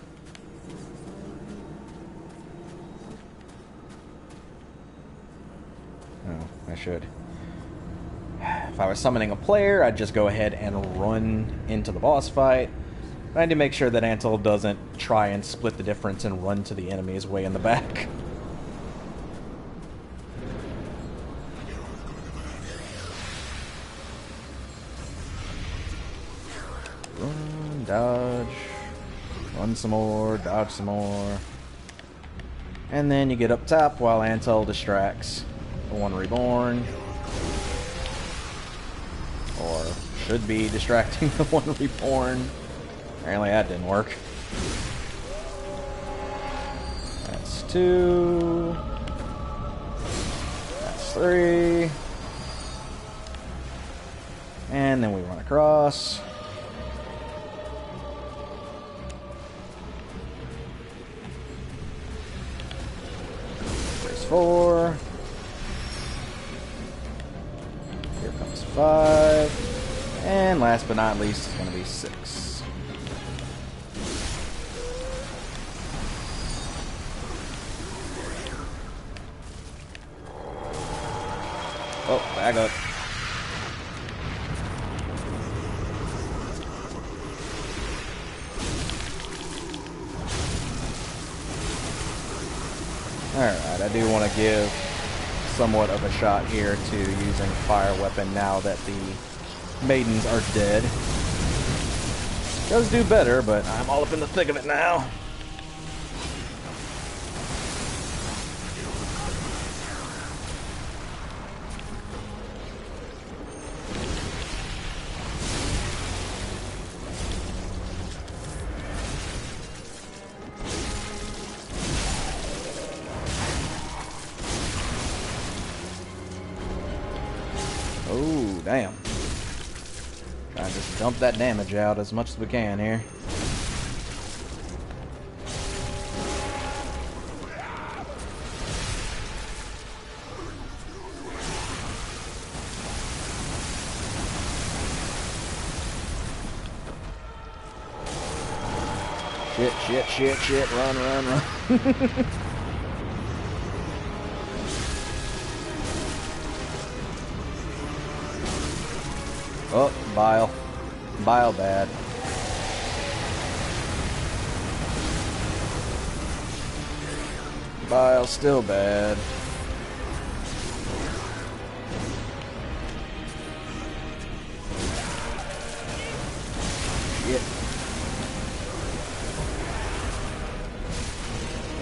[SPEAKER 1] Oh, I should. If I was summoning a player, I'd just go ahead and run into the boss fight. I need to make sure that Antle doesn't try and split the difference and run to the enemies way in the back. Run, dodge, run some more, dodge some more. And then you get up top while Antle distracts the One Reborn. Or should be distracting the One Reborn. Apparently that didn't work. That's 2. That's 3. And then we run across. There's 4. Here comes 5. And last but not least, it's going to be 6. Oh, back up. Alright, I do want to give somewhat of a shot here to using fire weapon now that the maidens are dead. Does do better, but I'm all up in the thick of it now. Oh, damn. Trying to just dump that damage out as much as we can here. Shit. Run. Oh, bile. Bile bad. Bile still bad. Shit.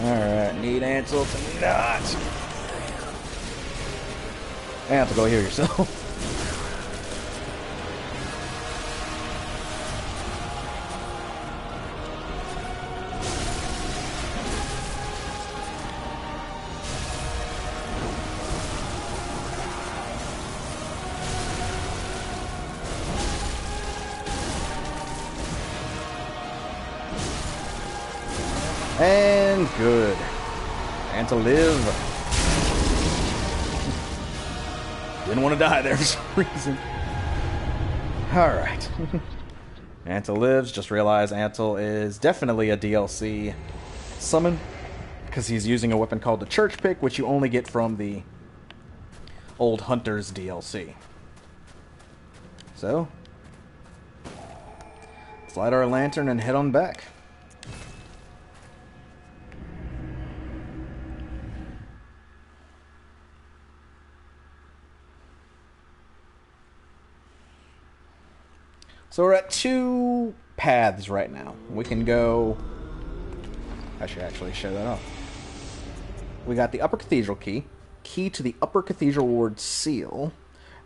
[SPEAKER 1] Alright, need Ansel to not. Ansel, go heal yourself. And good. And to live. Didn't want to die there for some reason. Alright. Antle lives. Just realize Antle is definitely a DLC summon, because he's using a weapon called the Church Pick, which you only get from the Old Hunters DLC. So, let's light our lantern and head on back. So we're at 2 paths right now. We can go I should actually show that off. We got the Upper Cathedral Key, key to the Upper Cathedral Ward seal.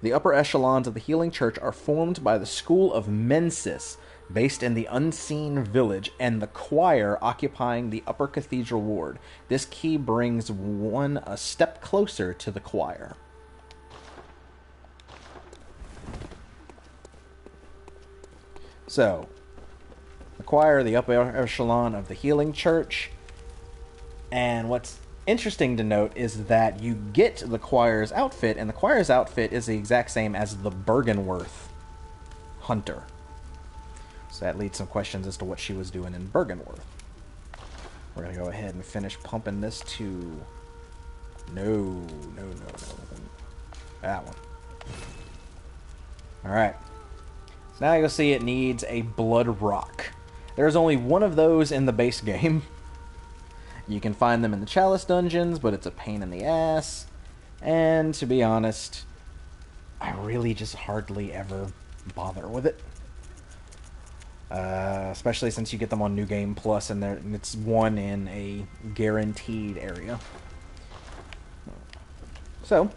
[SPEAKER 1] The upper echelons of the Healing Church are formed by the School of Mensis, based in the Unseen Village, and the choir occupying the Upper Cathedral Ward. This key brings one a step closer to the choir. So, the choir, the upper echelon of the Healing Church, and what's interesting to note is that you get the choir's outfit, and the choir's outfit is the exact same as the Bergenworth hunter. So that leads some questions as to what she was doing in Bergenworth. We're going to go ahead and finish pumping this to... No. That one. Alright. So now you'll see it needs a blood rock. There's only one of those in the base game. You can find them in the Chalice dungeons, but it's a pain in the ass. And to be honest, I really just hardly ever bother with it. Especially since you get them on New Game Plus, and it's one in a guaranteed area. So,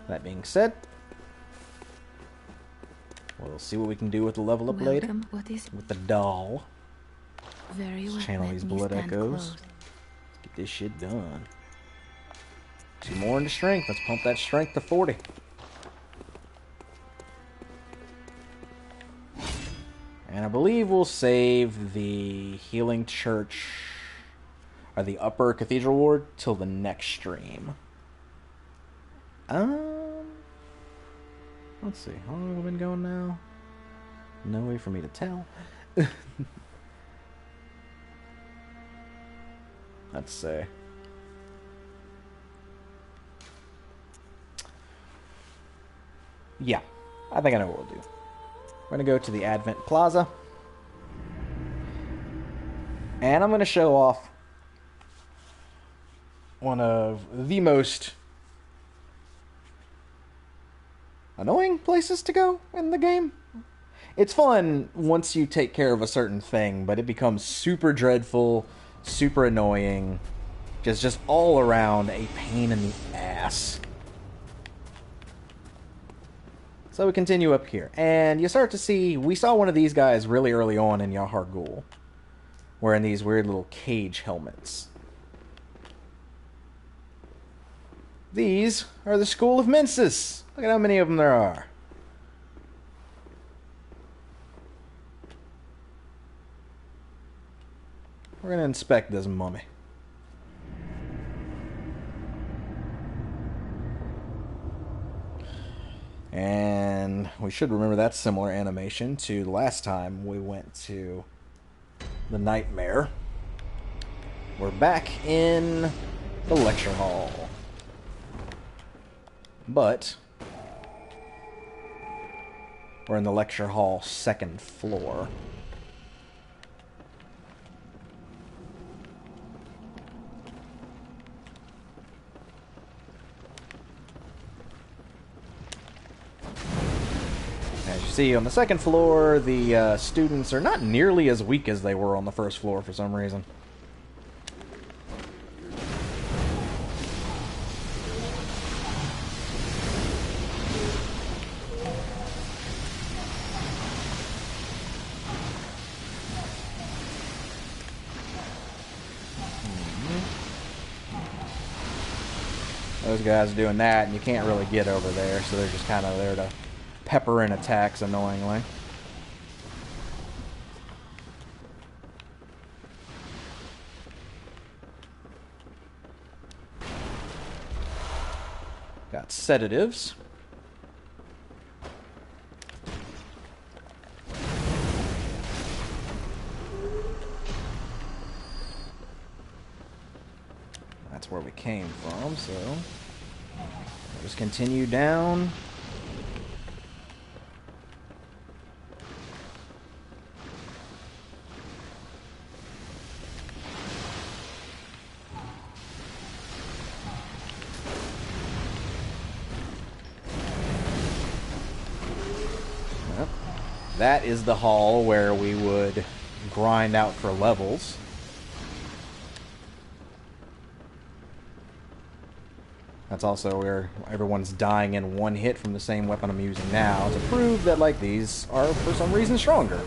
[SPEAKER 1] that being said, we'll see what we can do with the level up later. With the doll.
[SPEAKER 2] Very well.
[SPEAKER 1] Let's channel these blood echoes. Let's get this shit done. 2 more into strength. Let's pump that strength to 40. And I believe we'll save the Healing Church, or the Upper Cathedral Ward, till the next stream. Let's see. How long have we been going now? No way for me to tell. Let's see. Yeah, I think I know what we'll do. We're going to go to the Advent Plaza. And I'm going to show off one of the most annoying places to go in the game. It's fun once you take care of a certain thing, but it becomes super dreadful, super annoying, just all around a pain in the ass. So we continue up here, and you start to see, we saw one of these guys really early on in Yahar'gul, wearing these weird little cage helmets. These are the School of Mensis. Look at how many of them there are. We're going to inspect this mummy. And we should remember that similar animation to the last time we went to the Nightmare. We're back in the lecture hall. But we're in the lecture hall 2nd floor. As you see, on the 2nd floor, the students are not nearly as weak as they were on the 1st floor for some reason. Those guys are doing that, and you can't really get over there, so they're just kind of there to pepper in attacks annoyingly. Got sedatives. That's where we came from, so we'll just continue down. That is the hall where we would grind out for levels. That's also where everyone's dying in one hit from the same weapon I'm using now, to prove that, like, these are for some reason stronger.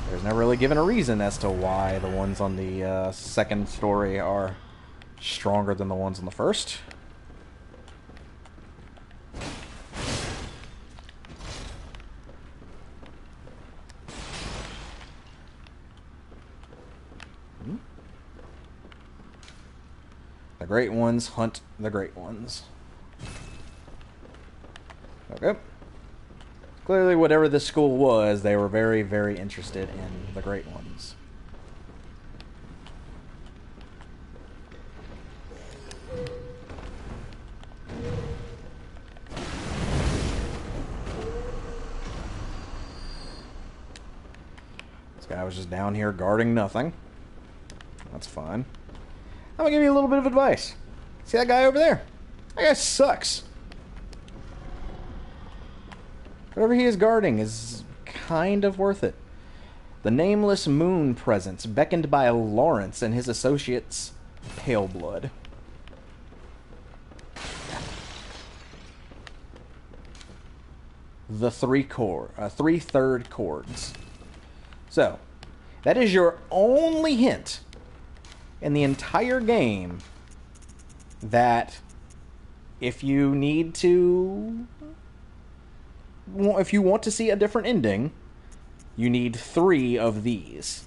[SPEAKER 1] There's never really given a reason as to why the ones on the second story are stronger than the ones on the first. The great ones hunt the great ones. Okay. Clearly, whatever this school was, they were very, very interested in the great ones. This guy was just down here guarding nothing. That's fine. I'm gonna give you a little bit of advice. See that guy over there? That guy sucks. Whatever he is guarding is kind of worth it. The nameless moon presence beckoned by Lawrence and his associates, Pale Blood. The 3/3 chords. So, that is your only hint in the entire game that if you need to, if you want to see a different ending, you need 3 of these.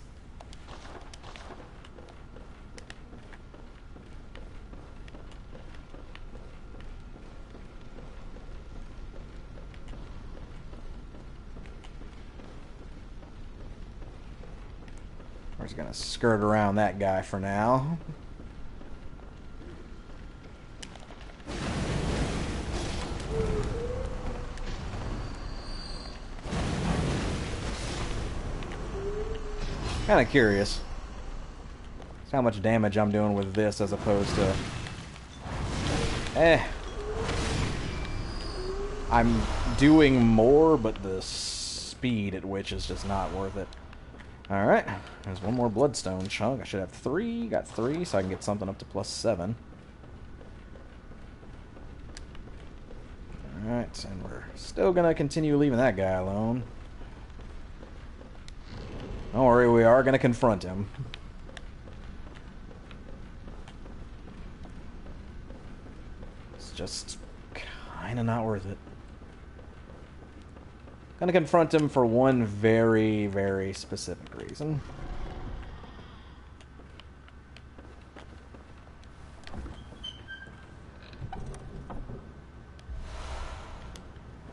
[SPEAKER 1] We're just gonna skirt around that guy for now. Kind of curious how much damage I'm doing with this as opposed to... I'm doing more, but the speed at which is just not worth it. Alright, there's one more bloodstone chunk. I should have 3. Got 3, so I can get something up to +7. Alright, and we're still gonna continue leaving that guy alone. Don't worry, we are gonna confront him. It's just kinda not worth it. Gonna confront him for one very, very specific reason.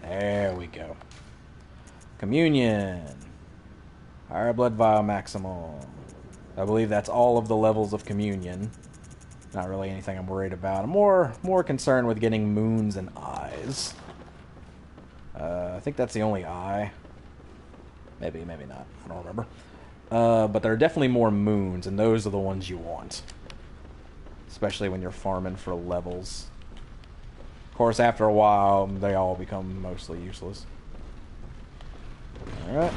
[SPEAKER 1] There we go. Communion. Higher blood vial maximal. I believe that's all of the levels of communion. Not really anything I'm worried about. I'm more concerned with getting moons and eyes. I think that's the only eye. Maybe, maybe not. I don't remember. But there are definitely more moons, and those are the ones you want. Especially when you're farming for levels. Of course, after a while, they all become mostly useless. Alright.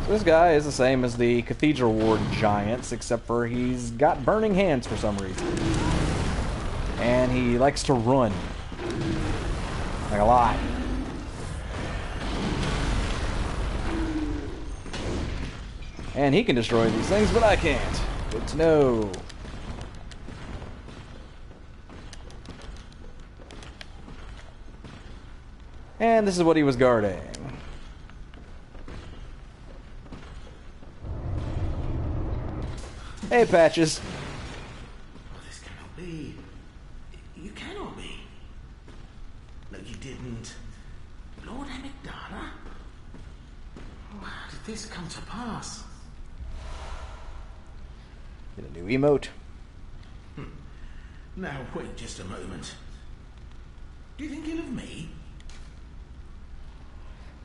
[SPEAKER 1] So this guy is the same as the Cathedral Ward Giants, except for he's got burning hands for some reason. And he likes to run. Like a lot. And he can destroy these things, but I can't. Good to know. And this is what he was guarding. Hey, Patches.
[SPEAKER 3] Oh, this cannot be. You cannot be. No, you didn't. Lord Amygdala? Oh, how did this come to pass?
[SPEAKER 1] Get a new emote.
[SPEAKER 3] Now, wait just a moment. Do you think ill of me?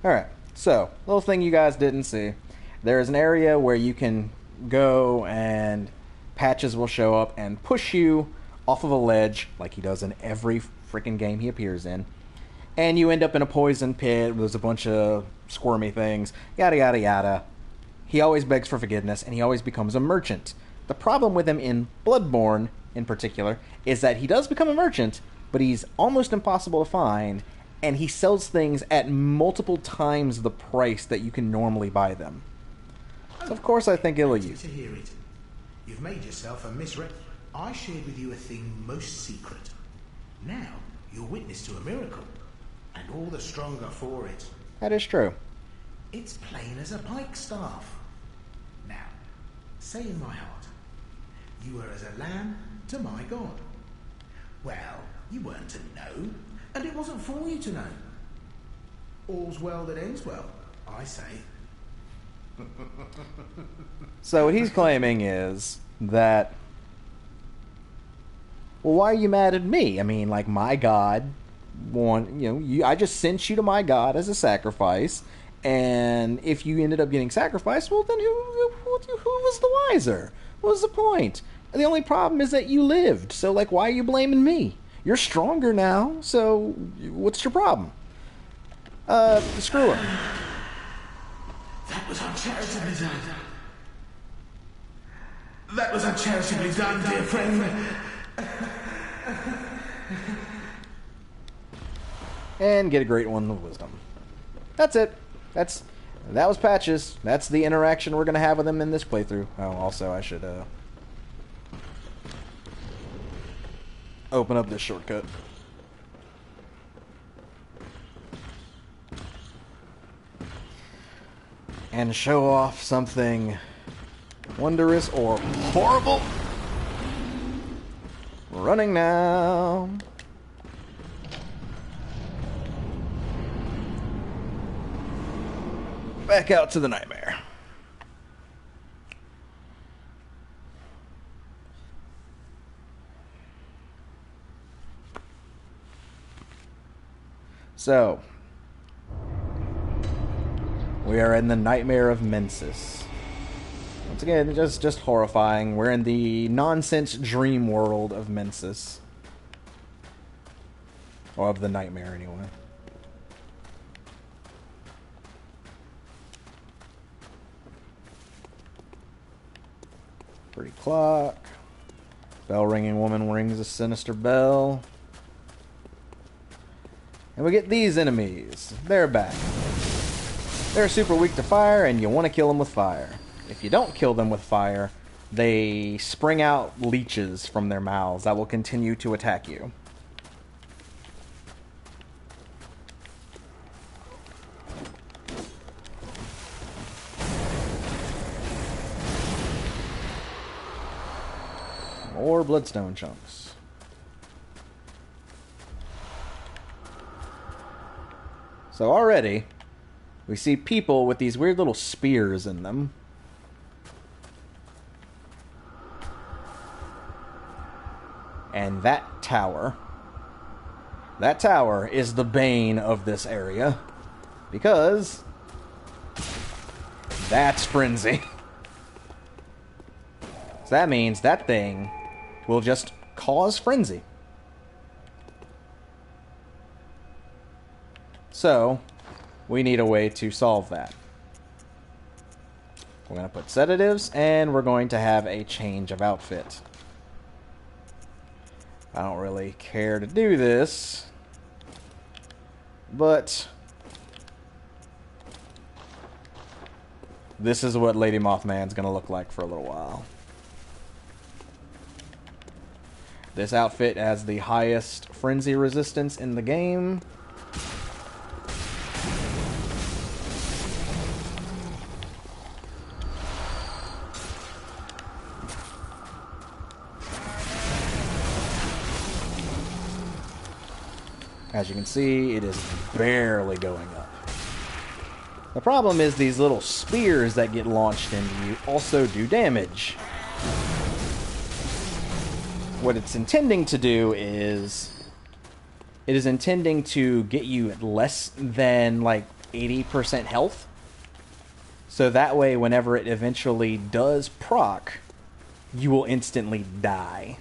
[SPEAKER 1] Alright, so, little thing you guys didn't see. There is an area where you can go and Patches will show up and push you off of a ledge, like he does in every freaking game he appears in. and you end up in a poison pit. There's a bunch of squirmy things, yada yada yada. He always begs for forgiveness, and he always becomes a merchant. The problem with him in Bloodborne, in particular, is that he does become a merchant, but he's almost impossible to find, and he sells things at multiple times the price that you can normally buy them. So of course I think ill of you.
[SPEAKER 3] To hear it. You've made yourself a misrep. I shared with you a thing most secret. Now you're witness to a miracle, and all the stronger for it.
[SPEAKER 1] That is true.
[SPEAKER 3] It's plain as a pikestaff. Now, say in my heart, you were as a lamb to my God. Well, you weren't to know, and it wasn't for you to know. All's well that ends well, I say.
[SPEAKER 1] So what he's claiming is that, well, why are you mad at me? I mean, like, my God, I just sent you to my God as a sacrifice, and if you ended up getting sacrificed, well, then who was the wiser? What was the point? The only problem is that you lived, so, like, why are you blaming me? You're stronger now, so what's your problem? Screw him.
[SPEAKER 3] That was uncharitably done. That was uncharitably done, dear friend.
[SPEAKER 1] And get a great one of wisdom. That's it. That was Patches. That's the interaction we're going to have with him in this playthrough. Oh, also, I should open up this shortcut. And show off something wondrous or horrible. Running now. Back out to the nightmare. So, we are in the Nightmare of Mensis. Once again, just horrifying. We're in the nonsense dream world of Mensis. Or of the nightmare, anyway. Pretty clock. Bell ringing woman rings a sinister bell. And we get these enemies. They're back. They're super weak to fire, and you want to kill them with fire. If you don't kill them with fire, they spring out leeches from their mouths that will continue to attack you. More bloodstone chunks. So already, we see people with these weird little spears in them. And that tower is the bane of this area. Because that's frenzy. So that means that thing will just cause frenzy. So, we need a way to solve that. We're going to put sedatives, and we're going to have a change of outfit. I don't really care to do this, but this is what Lady Mothman's going to look like for a little while. This outfit has the highest frenzy resistance in the game. As you can see, it is barely going up. The problem is these little spears that get launched into you also do damage. What it's intending to do is, it is intending to get you at less than like 80% health. So that way, whenever it eventually does proc, you will instantly die.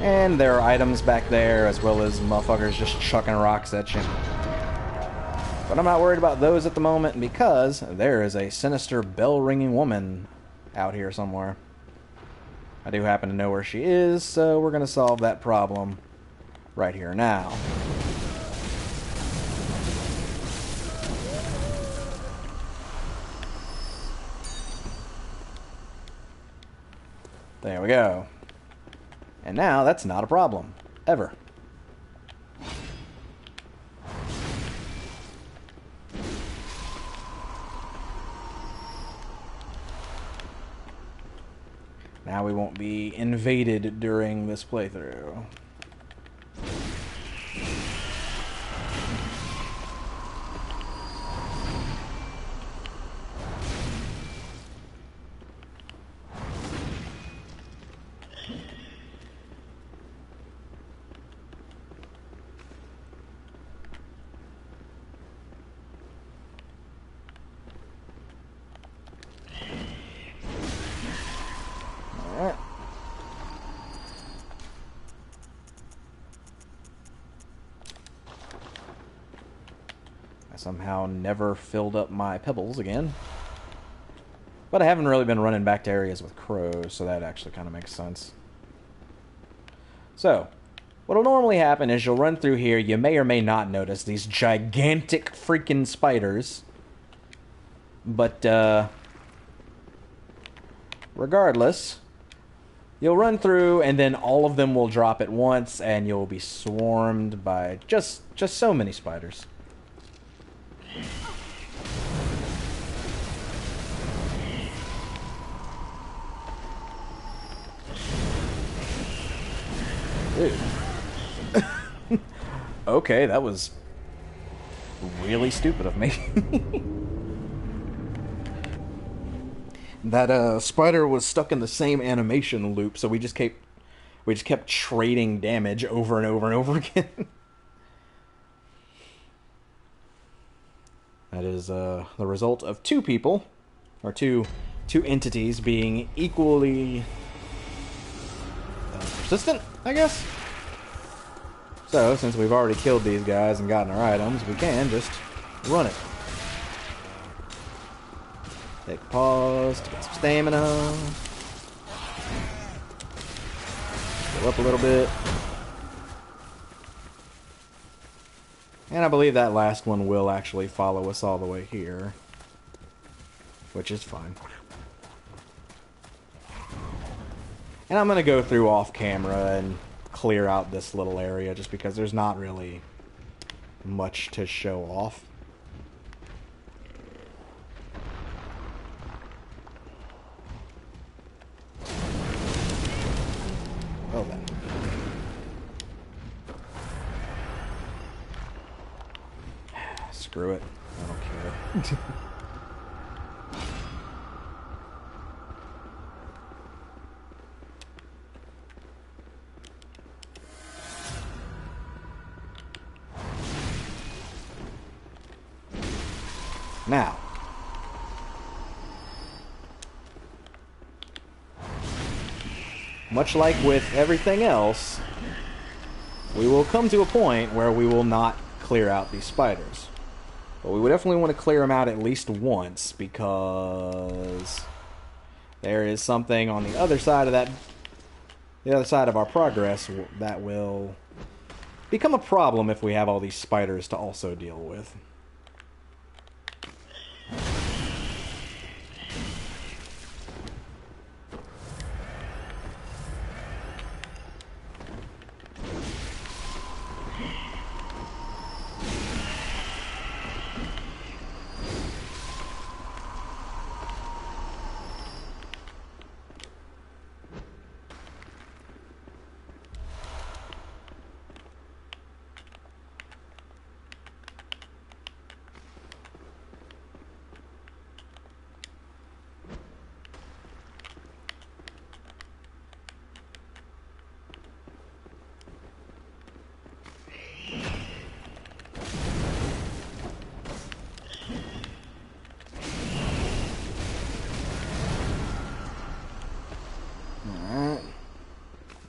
[SPEAKER 1] And there are items back there, as well as motherfuckers just chucking rocks at you. But I'm not worried about those at the moment, because there is a sinister bell-ringing woman out here somewhere. I do happen to know where she is, so we're going to solve that problem right here now. There we go. And now that's not a problem. Ever. Now we won't be invaded during this playthrough. Alright. I somehow never filled up my pebbles again. But I haven't really been running back to areas with crows, so that actually kind of makes sense. So, what'll normally happen is you'll run through here, you may or may not notice these gigantic freaking spiders. But, regardless, you'll run through and then all of them will drop at once and you'll be swarmed by just so many spiders. Dude. Okay, that was really stupid of me. That spider was stuck in the same animation loop, so we just kept trading damage over and over and over again. That is the result of two people, or two entities being equally persistent, I guess. So, since we've already killed these guys and gotten our items, we can just run it. Take a pause to get some stamina. Go up a little bit. And I believe that last one will actually follow us all the way here, which is fine. And I'm going to go through off camera and clear out this little area just because there's not really much to show off. Well then. Screw it. I don't care. Now, much like with everything else, we will come to a point where we will not clear out these spiders. But we would definitely want to clear them out at least once, because there is something on the other side of that, the other side of our progress, that will become a problem if we have all these spiders to also deal with. Alright.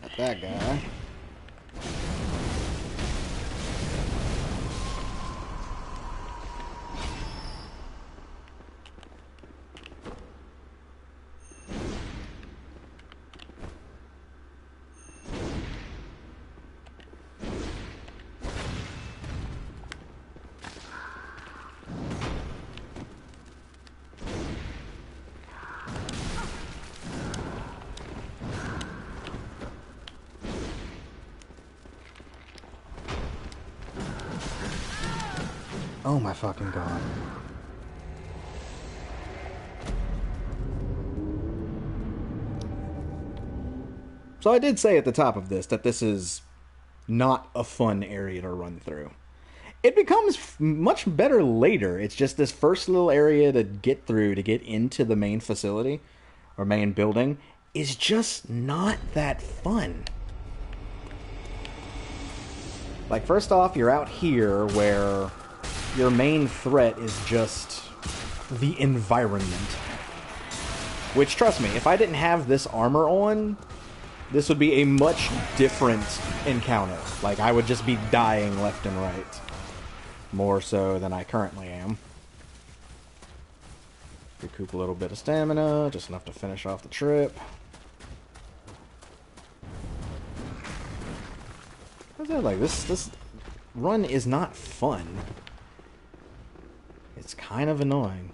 [SPEAKER 1] Got that guy. Oh my fucking god. So I did say at the top of this that this is not a fun area to run through. It becomes much better later. It's just this first little area to get through to get into the main facility or main building is just not that fun. Like, first off, you're out here where your main threat is just the environment. Which, trust me, if I didn't have this armor on, this would be a much different encounter. Like, I would just be dying left and right. More so than I currently am. Recoup a little bit of stamina, just enough to finish off the trip. I said, like, this run is not fun. It's kind of annoying.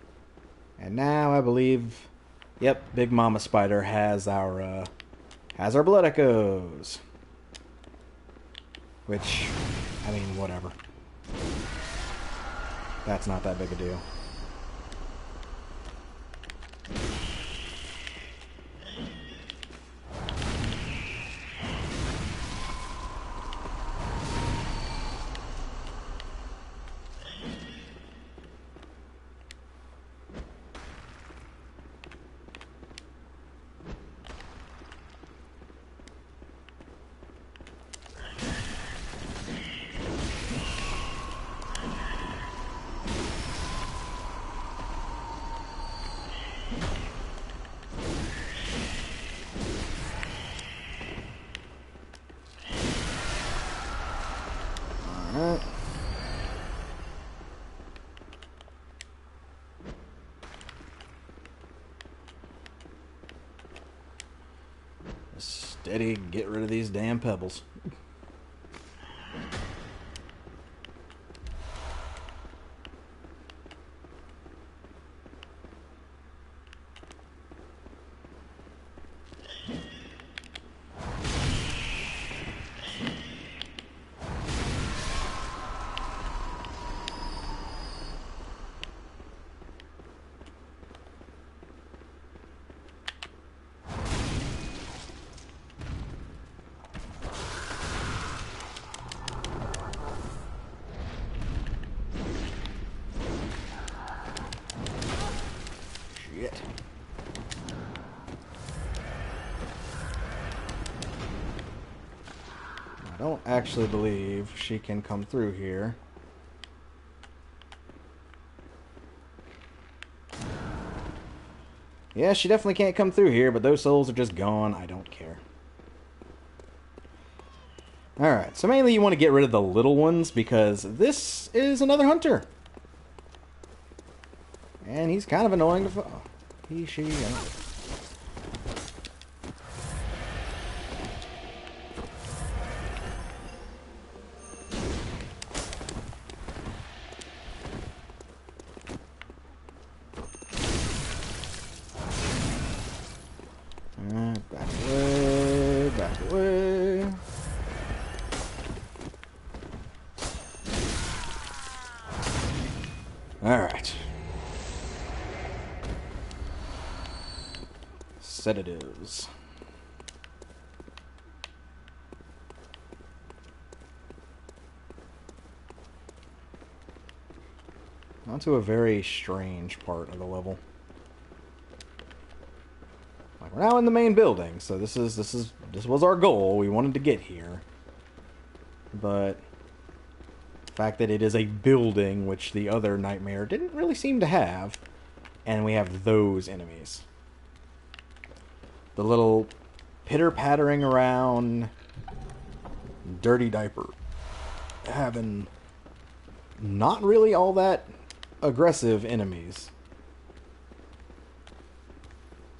[SPEAKER 1] And now I believe, yep, Big Mama Spider has our blood echoes. Which, I mean, whatever. That's not that big a deal. Alright. Steady, get rid of these damn pebbles. Shit. I don't actually believe she can come through here. Yeah, she definitely can't come through here, but those souls are just gone. I don't care. Alright, so mainly you want to get rid of the little ones because this is another hunter. And he's kind of annoying to follow. He, she, I don't know. Alright, back away, back away. Alright. Sedatives. Onto a very strange part of the level. Like, we're now in the main building, so this was our goal. We wanted to get here. But the fact that it is a building, which the other Nightmare didn't really seem to have, and we have those enemies. The little pitter-pattering around dirty diaper having not really all that aggressive enemies.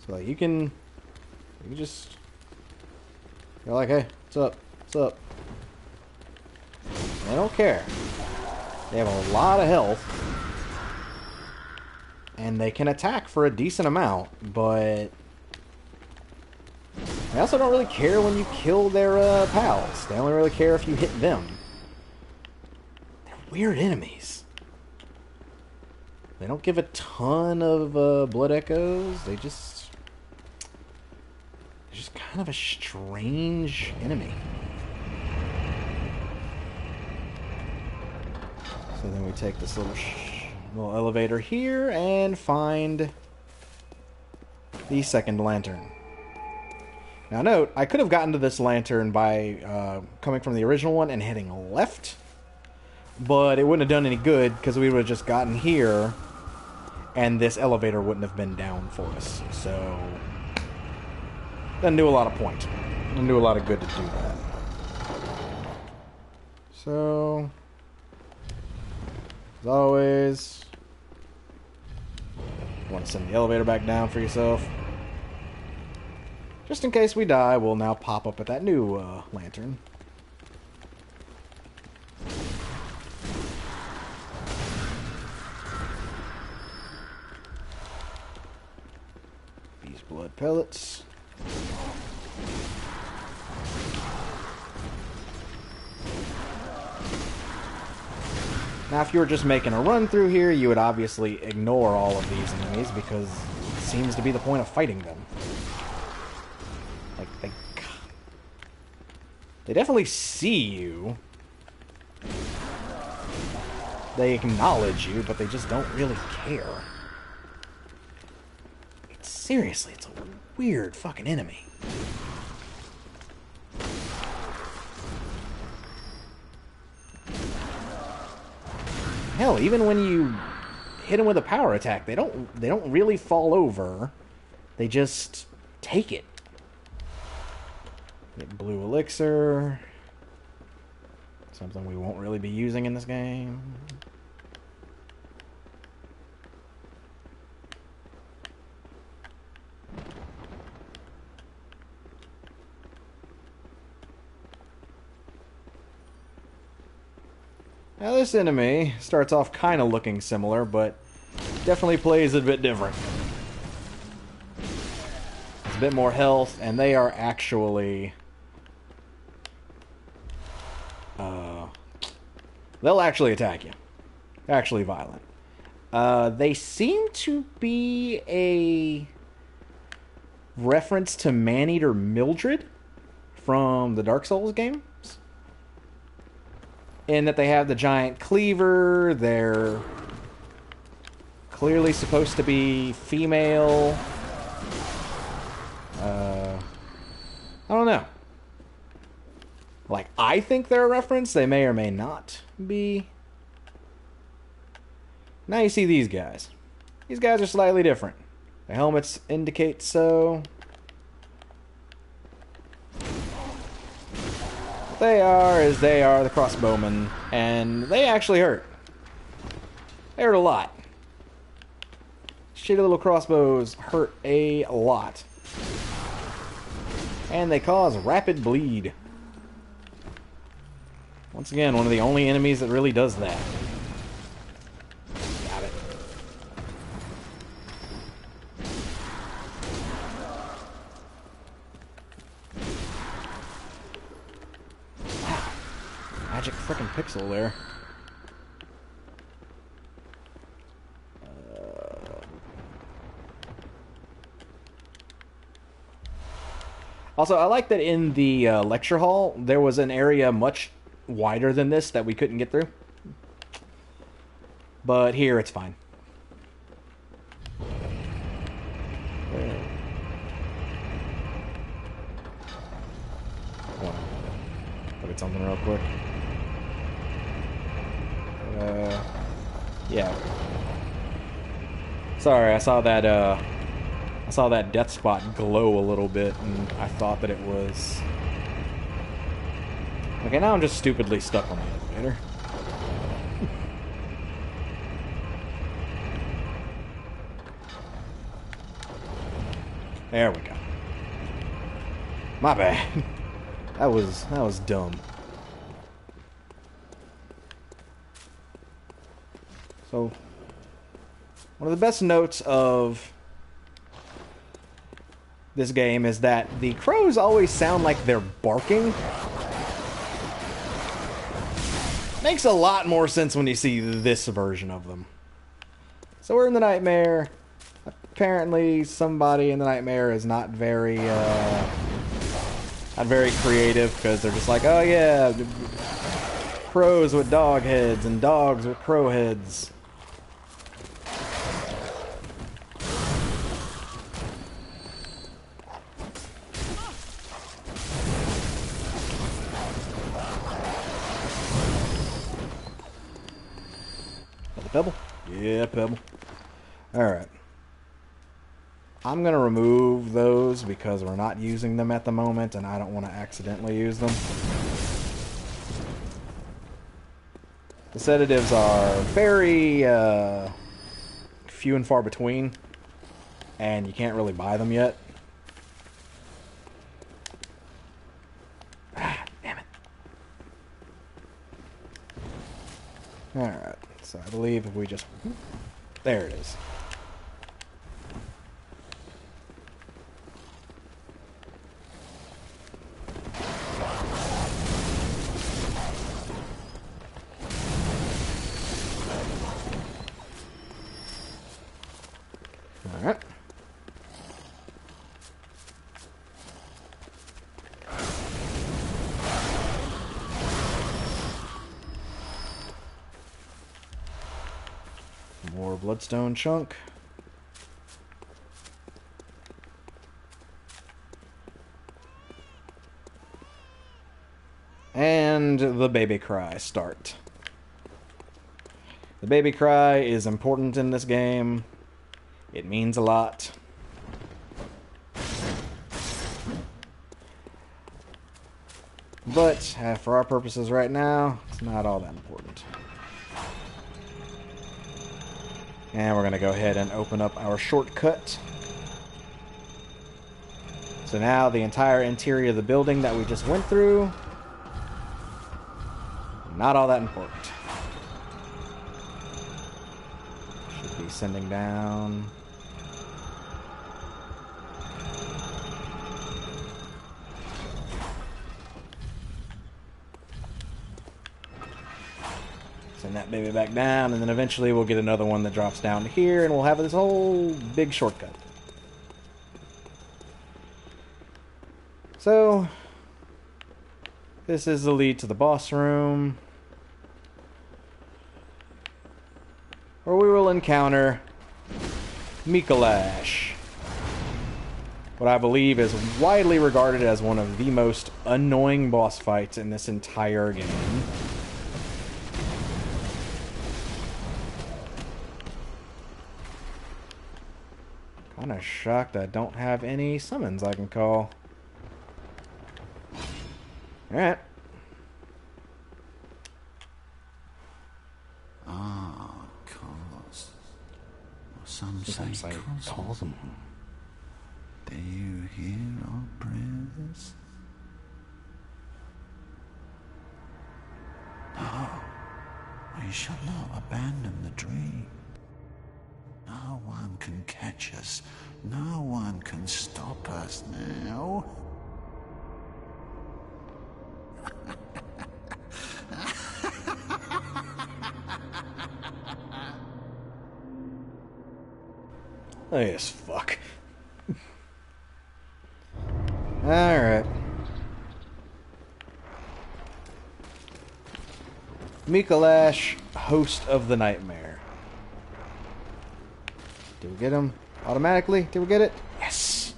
[SPEAKER 1] So like you can just, you're like, hey, what's up? What's up? They don't care. They have a lot of health. And they can attack for a decent amount, but they also don't really care when you kill their pals. They only really care if you hit them. They're weird enemies. They don't give a ton of blood echoes. They're just kind of a strange enemy. So then we take this little elevator here and find the second lantern. Now note, I could have gotten to this lantern by coming from the original one and heading left, but it wouldn't have done any good because we would have just gotten here and this elevator wouldn't have been down for us. So, doesn't do a lot of point. Doesn't do a lot of good to do that. So, as always, you want to send the elevator back down for yourself. Just in case we die, we'll now pop up at that new lantern. These blood pellets. Now, if you were just making a run through here, you would obviously ignore all of these enemies because it seems to be the point of fighting them. Like, they definitely see you. They acknowledge you, but they just don't really care. Seriously, it's a weird fucking enemy. Hell, even when you hit them with a power attack, they don't really fall over. They just take it. Get blue elixir. Something we won't really be using in this game. Now this enemy starts off kind of looking similar, but definitely plays a bit different. It's a bit more health, and they are actually... they'll actually attack you. They're actually violent. They seem to be a reference to Maneater Mildred from the Dark Souls games. In that they have the giant cleaver, they're clearly supposed to be female. I don't know. Like, I think they're a reference, they may or may not be. Now you see these guys. These guys are slightly different. The helmets indicate so. They are as they are, the crossbowmen, and they actually hurt. They hurt a lot. Shitty little crossbows hurt a lot. And they cause rapid bleed. Once again, one of the only enemies that really does that. Got it. Magic frickin' pixel there. Also, I like that in the lecture hall, there was an area much wider than this that we couldn't get through. But here, it's fine. Look at something real quick. Yeah. Sorry, I saw that death spot glow a little bit, and I thought that it was... Okay, now I'm just stupidly stuck on the elevator. There we go. My bad. That was dumb. So, one of the best notes of this game is that the crows always sound like they're barking. Makes a lot more sense when you see this version of them. So we're in the nightmare. Apparently somebody in the nightmare is not very creative, because they're just like, oh yeah, crows with dog heads and dogs with crow heads. Pebble? Yeah, pebble. Alright. I'm going to remove those because we're not using them at the moment and I don't want to accidentally use them. The sedatives are very few and far between, and you can't really buy them yet. Ah, damn it. Alright. So I believe if we just... There it is. Alright. More bloodstone chunk. And the baby cry start. The baby cry is important in this game. It means a lot. But for our purposes right now, it's not all that important. And we're going to go ahead and open up our shortcut. So now the entire interior of the building that we just went through, not all that important. Should be sending down... Send that baby back down, and then eventually we'll get another one that drops down to here, and we'll have this whole big shortcut. So, this is the lead to the boss room, where we will encounter Mikolash, what I believe is widely regarded as one of the most annoying boss fights in this entire game. Kinda shocked I don't have any summons I can call. Alright.
[SPEAKER 4] Cause. Some say cosm. Do you hear our prayers? No, we shall not abandon the dream. No one can catch us. No one can stop us now.
[SPEAKER 1] Oh, yes, fuck. Alright. Mikolash, host of the nightmare. Did we get him automatically? Did we get it? Yes!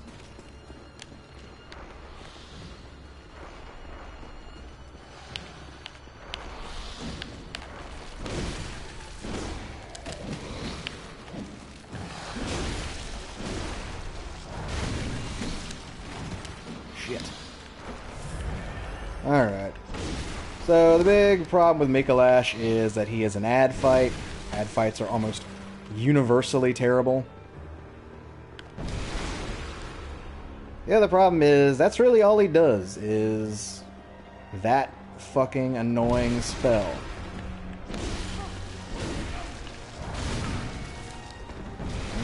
[SPEAKER 1] Shit. Alright. So the big problem with Mikolash is that he is an ad fight. Ad fights are almost universally terrible. The other problem is that's really all he does is that fucking annoying spell.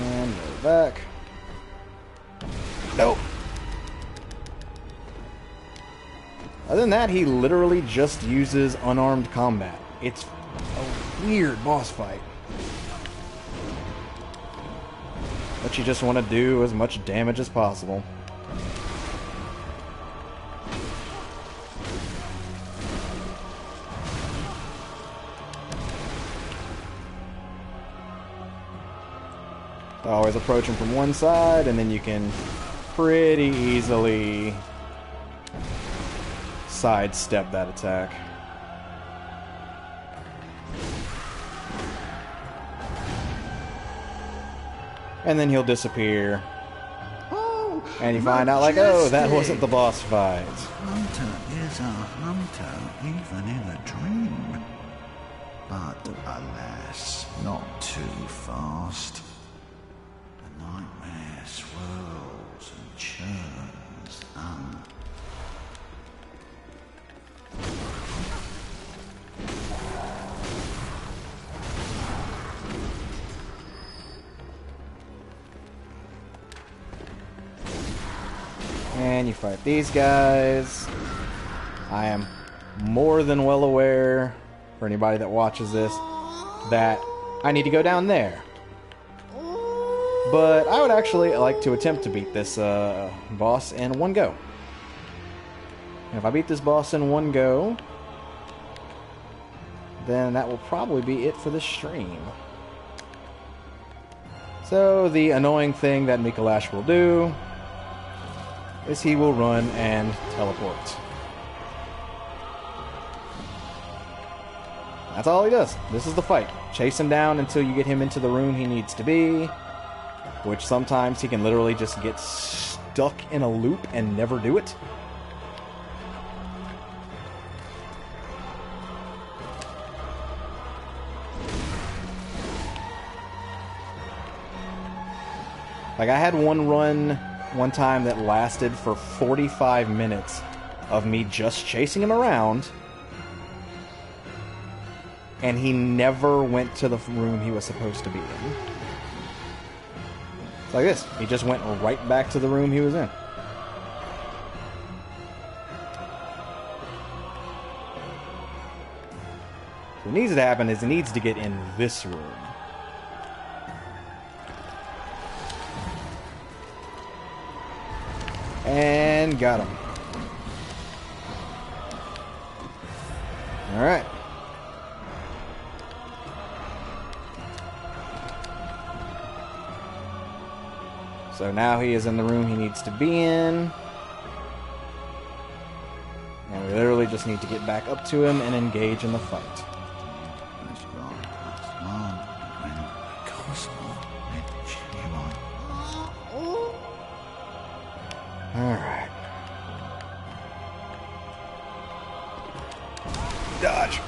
[SPEAKER 1] And move back. Nope. Other than that, he literally just uses unarmed combat. It's a weird boss fight. But you just want to do as much damage as possible. Always approach him from one side, and then you can pretty easily sidestep that attack. And then he'll disappear.
[SPEAKER 4] Oh,
[SPEAKER 1] And you find out, like, oh, that wasn't the boss fight.
[SPEAKER 4] Hunter is a hunter, even in a dream. But alas, not too fast. The nightmare swirls and churns on.
[SPEAKER 1] And you fight these guys. I am more than well aware, for anybody that watches this, that I need to go down there. But I would actually like to attempt to beat this boss in one go. And if I beat this boss in one go, then that will probably be it for the stream. So the annoying thing that Mikolash will do is he will run and teleport. That's all he does. This is the fight. Chase him down until you get him into the room he needs to be, which sometimes he can literally just get stuck in a loop and never do it. Like, I had one run one time that lasted for 45 minutes of me just chasing him around, and he never went to the room he was supposed to be in. It's like this. He just went right back to the room he was in. What needs to happen is he needs to get in this room. And got him. Alright. So now he is in the room he needs to be in. And we literally just need to get back up to him and engage in the fight. Alright. Dodge.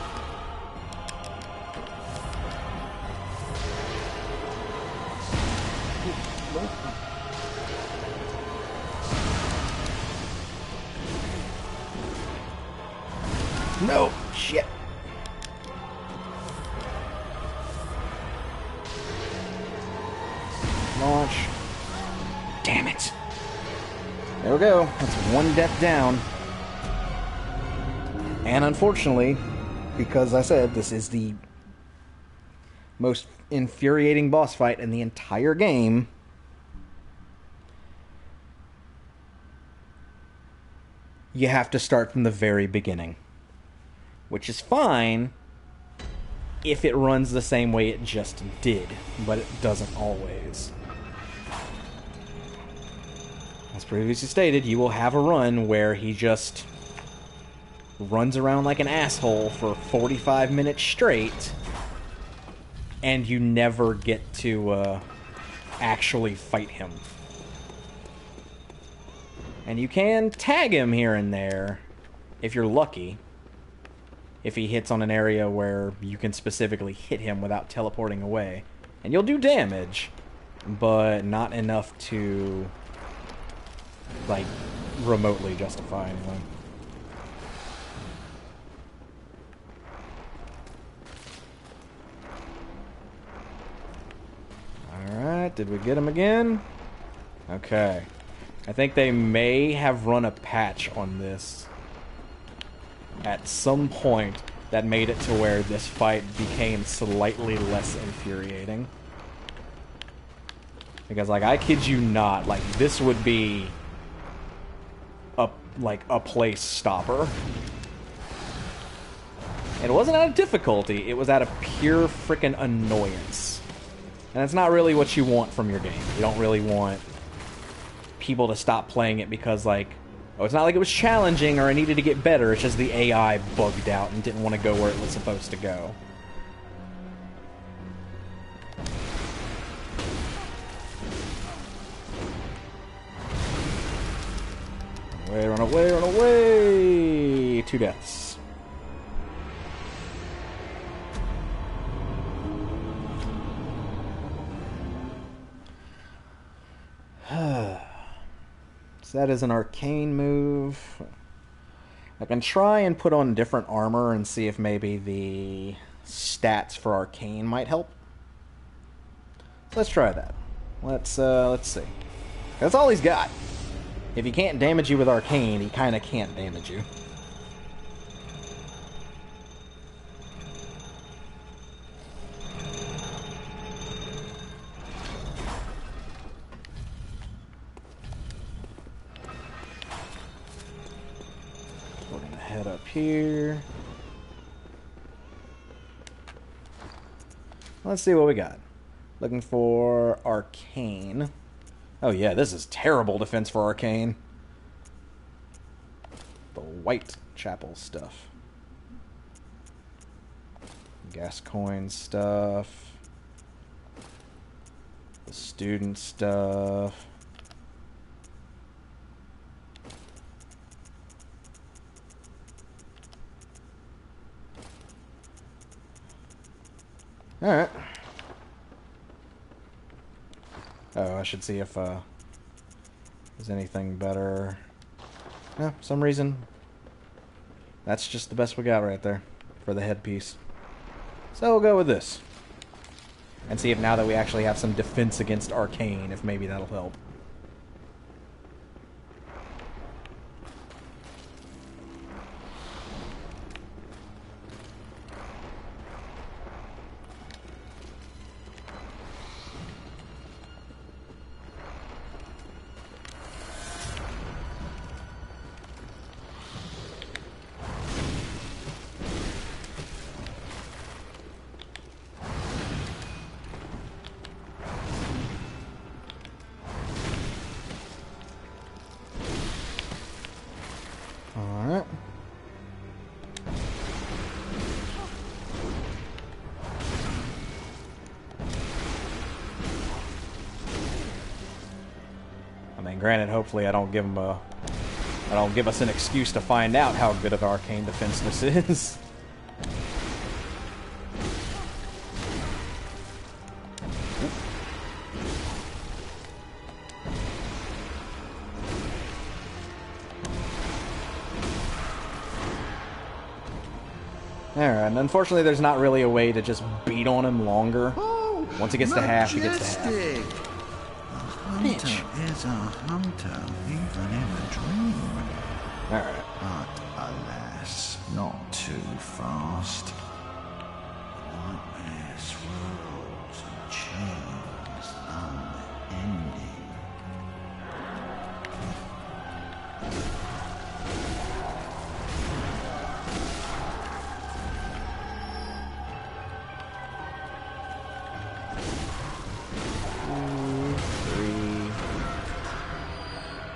[SPEAKER 1] No! Shit! Launch. Damn it! There we go. That's one death down. And unfortunately, because I said this is the most infuriating boss fight in the entire game, you have to start from the very beginning. Which is fine if it runs the same way it just did, but it doesn't always. As previously stated, you will have a run where he just runs around like an asshole for 45 minutes straight, and you never get to actually fight him. And you can tag him here and there, if you're lucky, if he hits on an area where you can specifically hit him without teleporting away. And you'll do damage, but not enough to, like, remotely justify anything. Alright, did we get him again? Okay. I think they may have run a patch on this at some point that made it to where this fight became slightly less infuriating. Because, like, I kid you not, like, this would be a place stopper. It wasn't out of difficulty, it was out of pure frickin' annoyance. And that's not really what you want from your game. You don't really want people to stop playing it because, like, oh, it's not like it was challenging or it needed to get better, it's just the AI bugged out and didn't want to go where it was supposed to go. Run away, run away! 2 deaths. So that is an arcane move. I can try and put on different armor and see if maybe the stats for arcane might help. Let's try that. Let's see. That's all he's got. If he can't damage you with arcane, he kind of can't damage you. We're gonna head up here. Let's see what we got. Looking for arcane. Oh yeah, this is terrible defense for arcane. The Whitechapel stuff. Gascoigne stuff. The student stuff. Alright. Oh, I should see if there's anything better. No, for some reason, that's just the best we got right there for the headpiece. So we'll go with this. And see if now that we actually have some defense against arcane, if maybe that'll help. Alright. I mean, granted, hopefully I don't give us an excuse to find out how good of arcane defense this is. Alright, and unfortunately there's not really a way to just beat on him longer.
[SPEAKER 4] Oh,
[SPEAKER 1] Once he gets to half, he gets to half.
[SPEAKER 4] majestic. A hunter is a hunter, even in a dream.
[SPEAKER 1] Alright.
[SPEAKER 4] But alas, not too fast. Nightmare swirls and churns unending.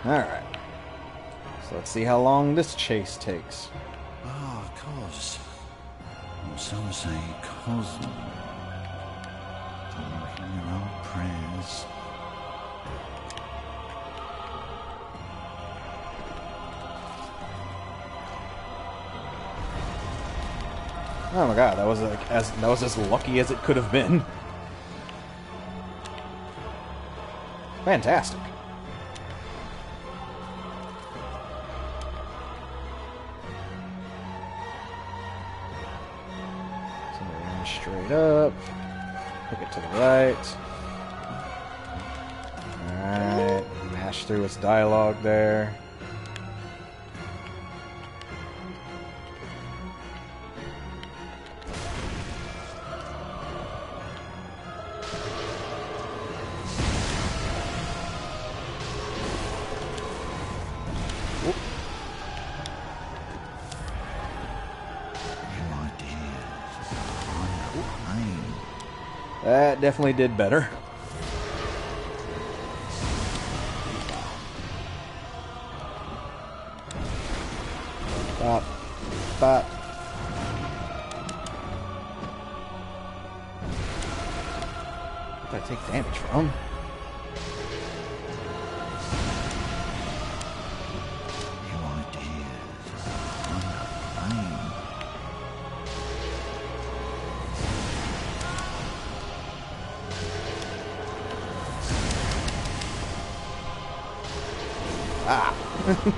[SPEAKER 1] Alright. So let's see how long this chase takes.
[SPEAKER 4] Ah, cos. Or some say cosmo. Do you hear our prayers?
[SPEAKER 1] Oh my god, that was as lucky as it could have been. Fantastic. Somebody run straight up. Hook it to the right. Alright. Mash through its dialogue there. That definitely did better. Stop. Stop. What did I take damage from? Bastard.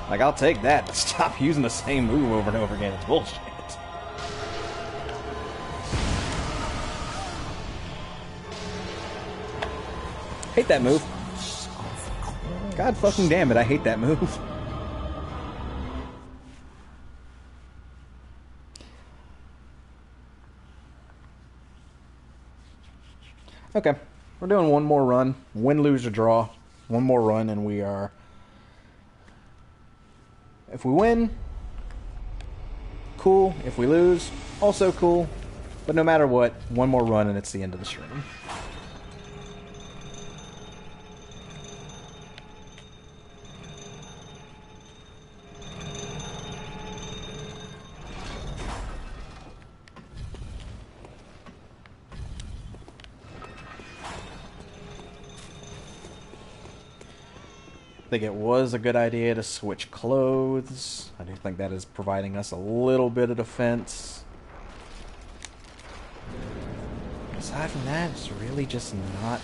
[SPEAKER 1] Like, I'll take that, but stop using the same move over and over again. It's bullshit. Hate that move. God fucking damn it, I hate that move. Okay, we're doing one more run. Win, lose, or draw. One more run, and we are... If we win, cool. If we lose, also cool. But no matter what, one more run, and it's the end of the stream. I think it was a good idea to switch clothes. I do think that is providing us a little bit of defense. Aside from that, it's really just not...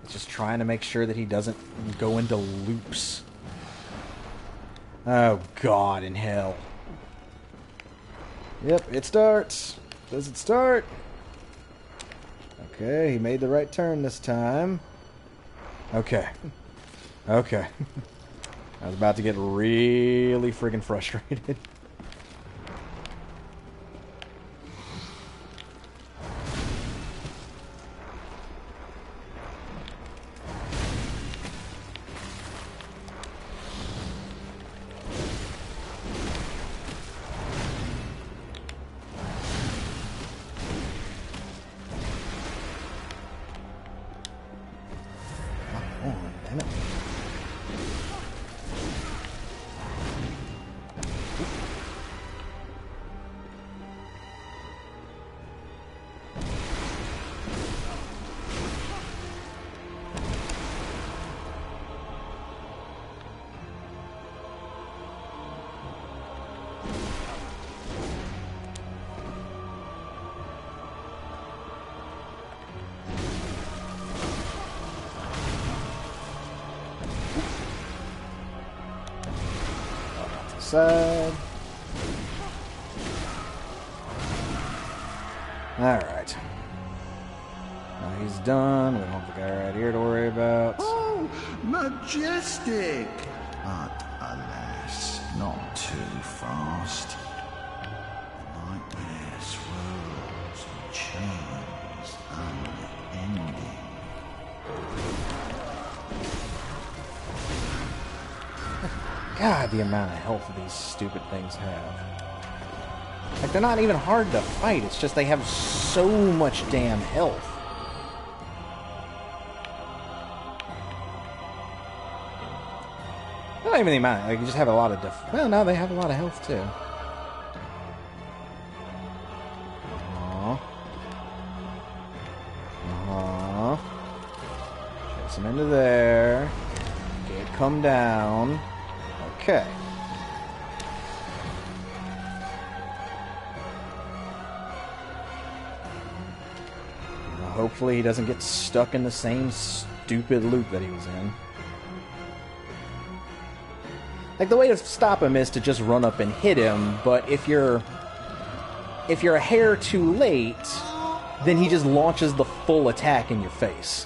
[SPEAKER 1] It's just trying to make sure that he doesn't go into loops. Oh, God in hell. Yep, it starts. Does it start? Okay, he made the right turn this time. Okay. Okay. I was about to get really friggin' frustrated. Side. Alright. Now he's done. We don't have the guy right here to worry about.
[SPEAKER 4] Oh, majestic! But alas, not too fast. The nightmare swirls and churns unending.
[SPEAKER 1] God, the amount of health these stupid things have. Like, they're not even hard to fight. It's just they have so much damn health. Not even the amount. Like, you just have a lot of well, no, they have a lot of health, too. Aww. Aww. Chase him into there. Get come down. Okay. Now, hopefully he doesn't get stuck in the same stupid loop that he was in. Like, the way to stop him is to just run up and hit him, but if you're a hair too late, then he just launches the full attack in your face.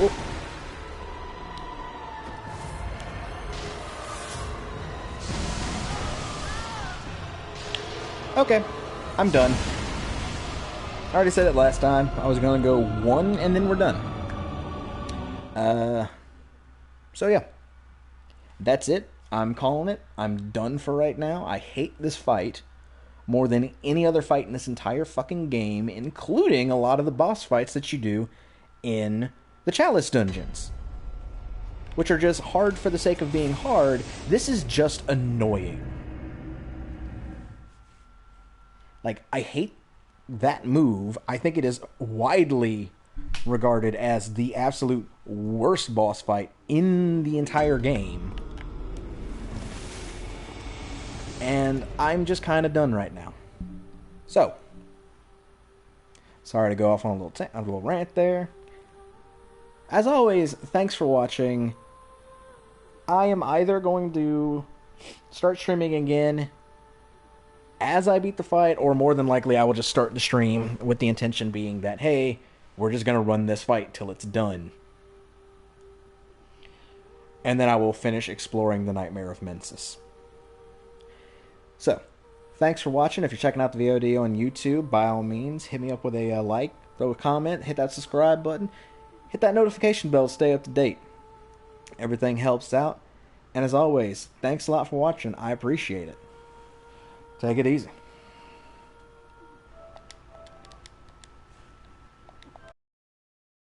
[SPEAKER 1] Oh. Okay, I'm done. I already said it last time. I was gonna go one and then we're done. So yeah, that's it. I'm calling it. I'm done for right now. I hate this fight more than any other fight in this entire fucking game, including a lot of the boss fights that you do in the Chalice dungeons, which are just hard for the sake of being hard. This is just annoying. Like, I hate that move. I think it is widely regarded as the absolute worst boss fight in the entire game. And I'm just kind of done right now. So, sorry to go off on a little rant there. As always, thanks for watching. I am either going to start streaming again as I beat the fight, or more than likely I will just start the stream with the intention being that, hey, we're just going to run this fight till it's done. And then I will finish exploring the Nightmare of Mensis. So, thanks for watching. If you're checking out the VOD on YouTube, by all means, hit me up with a like, throw a comment, hit that subscribe button, hit that notification bell to stay up to date. Everything helps out. And as always, thanks a lot for watching. I appreciate it. Take it easy.